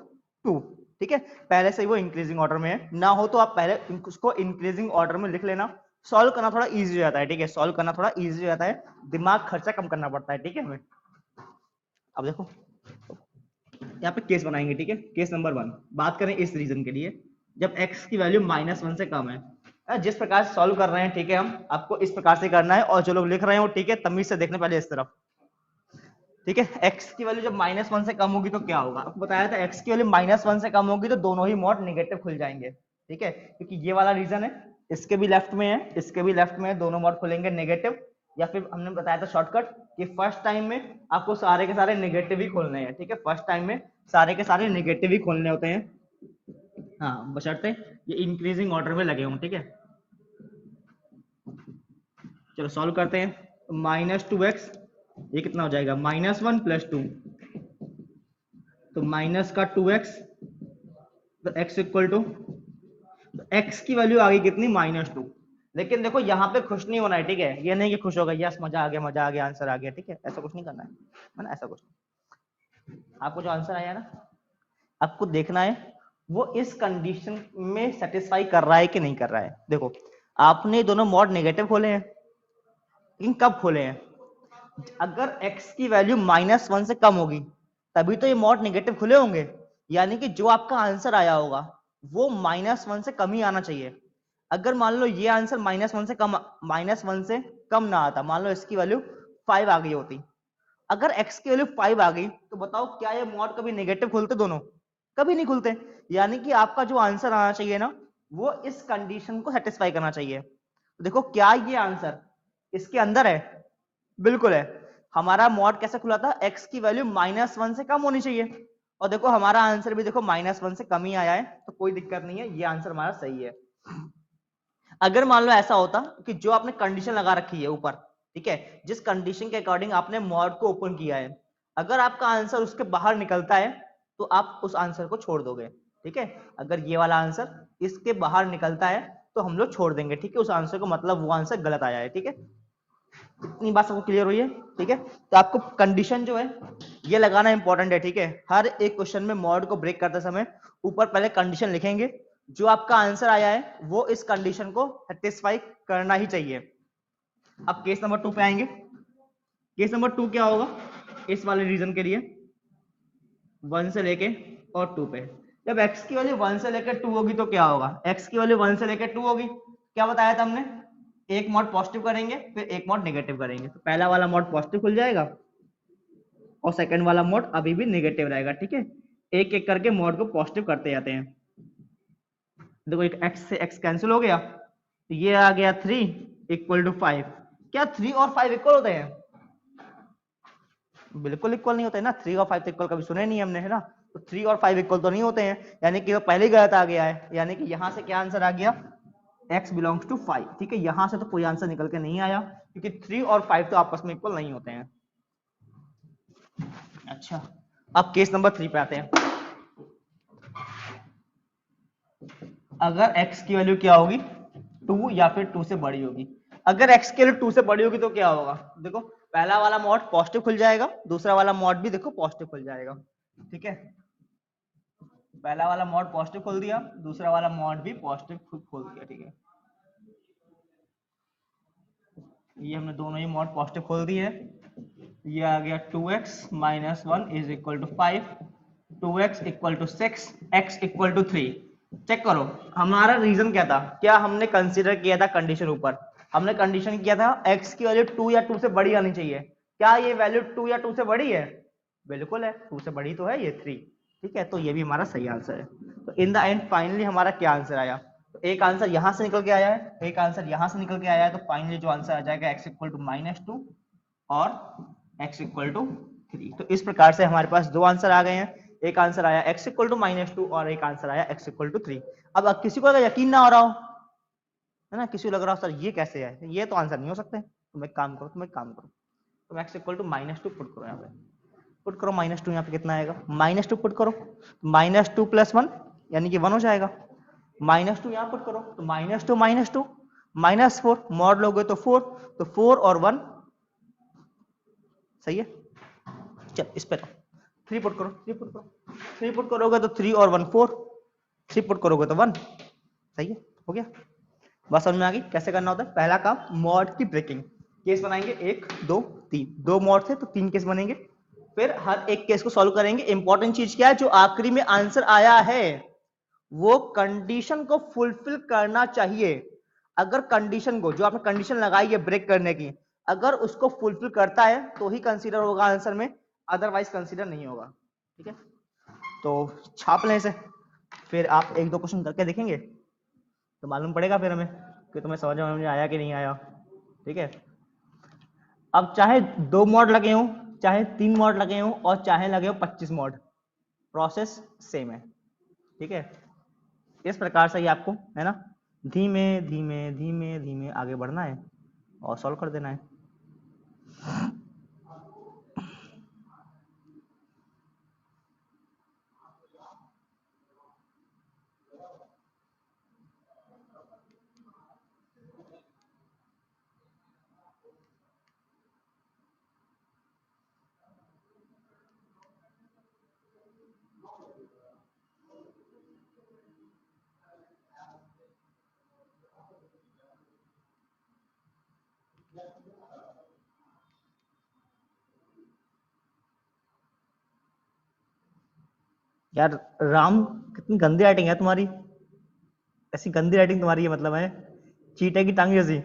2, ठीक है, पहले से ही वो इंक्रीजिंग ऑर्डर में है। ना हो तो आप पहले उसको इंक्रीजिंग ऑर्डर में लिख लेना, सॉल्व करना थोड़ा इजी हो जाता है, ठीक है, सॉल्व करना थोड़ा इजी हो जाता है, दिमाग खर्चा कम करना पड़ता है, ठीक है हमें। अब देखो यहाँ पे केस बनाएंगे, ठीक है, केस नंबर 1 बात करें इस रीजन के लिए, जब x की वैल्यू -1 से कम है। जिस प्रकार से सॉल्व कर रहे हैं, ठीक है, हम आपको इस प्रकार से करना है, और जो लोग लिख रहे हो, ठीक है, तमीज से देखने पहले इस तरफ, ठीक है। x की वैल्यू जब -1 से कम होगी तो क्या होगा, आपको बताया था x की वैल्यू -1 से कम होगी तो दोनों ही मॉड नेगेटिव खुल जाएंगे, ठीक है, क्योंकि ये वाला रीजन है, इसके भी लेफ्ट में है, इसके भी लेफ्ट में है, दोनों मॉड खुलेंगे नेगेटिव। या फिर हमने बताया था शॉर्टकट कि फर्स्ट टाइम में आपको सारे के सारे नेगेटिव ही खोलने हैं, ठीक है, फर्स्ट टाइम में सारे के सारे नेगेटिव ही खोलने होते हैं, हाँ, बशर्ते ये इंक्रीजिंग ऑर्डर में लगे हों, ठीक है। चलो सॉल्व करते हैं, -2x ये कितना हो जाएगा, -1 + 2, तो माइनस का 2x, तो x इक्वल टू, x की वैल्यू आ गई कितनी, -2। लेकिन देखो यहाँ पे खुश नहीं होना है, ठीक है, ये नहीं कि खुश होगा यस मजा आ गया आंसर आ गया, ठीक है, ऐसा कुछ नहीं करना है ना, ऐसा कुछ। आपको जो आंसर आया ना, आपको देखना है वो इस कंडीशन में सेटिस्फाई कर रहा है कि नहीं कर रहा है। देखो आपने दोनों मॉड नेगेटिव खोले हैं, लेकिन कब खोले हैं, अगर x की वैल्यू -1 से कम होगी तभी तो ये मॉड नेगेटिव खुले होंगे, यानी कि जो आपका आंसर आया होगा वो -1 से कम ही आना चाहिए। अगर मान लो ये आंसर -1 से कम ना आता, मान लो इसकी वैल्यू 5 आ गई होती, अगर x की वैल्यू 5 आ गई तो बताओ क्या ये मॉड कभी नेगेटिव खुलते, दोनों कभी नहीं खुलते। यानी कि आपका जो आंसर आना चाहिए ना वो इस कंडीशन को सेटिस्फाई करना चाहिए। तो देखो क्या ये आंसर इसके अंदर है, बिल्कुल है। हमारा मॉड कैसे खुला था, x की वैल्यू -1 से कम होनी चाहिए, और देखो हमारा आंसर भी देखो -1 से कम ही आया है, तो कोई दिक्कत नहीं है, ये आंसर हमारा सही है। अगर मान लो ऐसा होता कि जो आपने कंडीशन लगा रखी है ऊपर, ठीक है, जिस कंडीशन के अकॉर्डिंग आपने मॉड को ओपन किया है, अगर आपका आंसर उसके बाहर निकलता है तो आप उस आंसर को छोड़ दोगे, ठीक है। अगर ये वाला आंसर इसके बाहर निकलता है तो हम लोग छोड़ देंगे, ठीक है, उस आंसर को, मतलब वो आंसर गलत आया है, ठीक है। इतनी बात सबको क्लियर हुई है, ठीक है। तो आपको कंडीशन जो है ये लगाना इंपॉर्टेंट है, ठीक है। हर एक क्वेश्चन में मॉड को ब्रेक करते समय ऊपर पहले कंडीशन लिखेंगे, जो आपका आंसर आया है वो इस कंडीशन को सेटिस्फाई करना ही चाहिए। अब केस नंबर 2 पे आएंगे। केस नंबर 2 क्या होगा, इस वाले रीजन के लिए 1 से लेके और 2 पे, जब x की वैल्यू 1 से लेकर 2 होगी तो क्या होगा, x की वैल्यू 1 से लेकर 2 होगी, क्या बताया था हमने, एक मॉड पॉजिटिव करेंगे फिर एक मॉड नेगेटिव करेंगे, तो पहला वाला मॉड पॉजिटिव खुल जाएगा और सेकंड वाला मॉड अभी भी नेगेटिव रहेगा, ठीक है। एक एक करके मॉड को पॉजिटिव करते जाते हैं। देखो एक x से x कैंसिल हो गया, तो ये आ गया 3 = 5। क्या 3 और 5 इक्वल होते हैं, बिल्कुल इक्वल नहीं होते हैं ना, 3 और 5 तो इक्वल कभी सुने नहीं हमने, है ना। तो 3 और 5 इक्वल तो नहीं होते हैं, यानी कि वो पहले ही गलत आ गया है, यानी कि यहां से क्या आंसर आ गया, x बिलोंग्स टू 5, ठीक है। यहां से तो कोई आंसर निकल के नहीं आया, क्योंकि 3 और 5 तो आपस में इक्वल नहीं होते हैं। अच्छा, अब केस नंबर 3 पे आते हैं। अगर x की वैल्यू क्या होगी, 2 या फिर 2 से बड़ी होगी। अगर x की वैल्यू 2 से बड़ी होगी तो क्या होगा, देखो पहला वाला मॉड पॉजिटिव खुल जाएगा, दूसरा वाला मॉड भी देखो पॉजिटिव खुल जाएगा, ठीक है। पहला वाला मॉड पॉजिटिव खोल दिया, दूसरा वाला मॉड भी पॉजिटिव खोल दिया, ठीक है। ये हमने दोनों ही मॉड पॉजिटिव खोल दिए हैं। ये आ गया 2x - 1 = 5, 2x = 6, x = 3। चेक करो हमारा रीजन क्या था, क्या हमने कंसीडर किया था कंडीशन ऊपर, हमने कंडीशन किया था x की वैल्यू 2 या 2 से बड़ी आनी चाहिए। क्या ये वैल्यू 2 या 2 से बड़ी है, बिल्कुल है, 2 से बड़ी तो है ये 3, ठीक है। तो ये भी हमारा सही आंसर है। तो इन द एंड फाइनली हमारा क्या आंसर आया, तो एक आंसर यहां से निकल के आया है, एक आंसर यहां से निकल के आया है, तो फाइनली जो आंसर आ जाएगा x = -2 और x = 3। तो इस प्रकार से हमारे पास दो आंसर आ गए हैं, एक आंसर आया x = -2 और एक आंसर आया x = 3। अब किसी को अगर यकीन ना हो रहा हो, है ना, किसी को लग रहा हो सर ये कैसे है, ये तो आंसर नहीं हो सकते, तुम एक काम करो, तुम x = -2 पुट करो, यहाँ पे पुट करो, -2 यहाँ पे कितना आएगा, -2 पुट करो, -2 + 1 यानी कि 1 हो जाएगा, -2 यहाँ पुट करो, तो -2 -4 मॉड लोगे तो 4, तो 4 और 1 सही है। चल इस पे 3 पुट करो, 3 पुट करोगे तो 3 और 1 4, 3 पुट करोगे तो 1, सही है, हो गया। बस समझ में आ गई कैसे करना होता है। पहला काम मॉड की ब्रेकिंग, केस बनाएंगे 1 2 3, 2 मॉड थे तो 3 केस बनेंगे, फिर हर एक केस को सॉल्व करेंगे। इंपॉर्टेंट चीज क्या है, जो आखिरी में आंसर आया है वो कंडीशन को फुलफिल करना चाहिए। अगर कंडीशन को, जो आपने कंडीशन लगाई है ब्रेक करने की, अगर उसको फुलफिल करता है तो ही कंसीडर होगा आंसर में, अदरवाइज कंसीडर नहीं होगा। ठीक है, तो छाप लें इसे, फिर आप एक दो क्वेश्चन करके देखेंगे तो मालूम पड़ेगा फिर हमें कि तुम्हें समझ में आया कि नहीं आया। ठीक है, अब चाहे 2 मॉड लगे हों, चाहे 3 मॉड लगे हों, और चाहे लगे हो 25 मॉड, प्रोसेस सेम है। ठीक है, इस प्रकार से ही आपको, है ना, धीमे धीमे धीमे धीमे आगे बढ़ना है और सॉल्व कर देना है। यार राम, कितनी गंदी राइटिंग है तुम्हारी, ऐसी गंदी राइटिंग तुम्हारी है, मतलब है चीटे की टांग जैसी।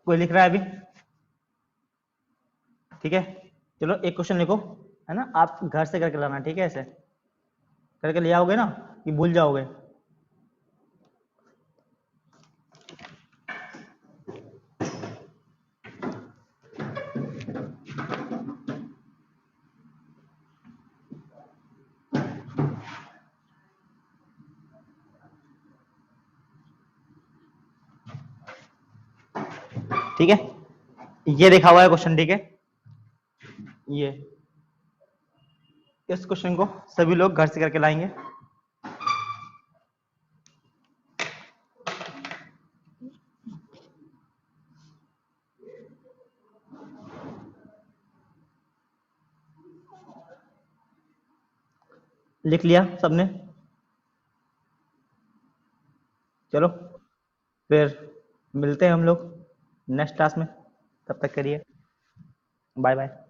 कोई लिख रहा है अभी? ठीक है, चलो एक क्वेश्चन लिखो, है ना, आप घर से करके लाना, ठीक है, ऐसे करके ले आओगे ना कि भूल जाओगे। ठीक है, ये देखा हुआ है क्वेश्चन, ठीक है, ये इस क्वेश्चन को सभी लोग घर से करके लाएंगे। लिख लिया सबने? चलो फिर मिलते हैं हम लोग नेक्स्ट क्लास में, तब तक करिए, बाय बाय।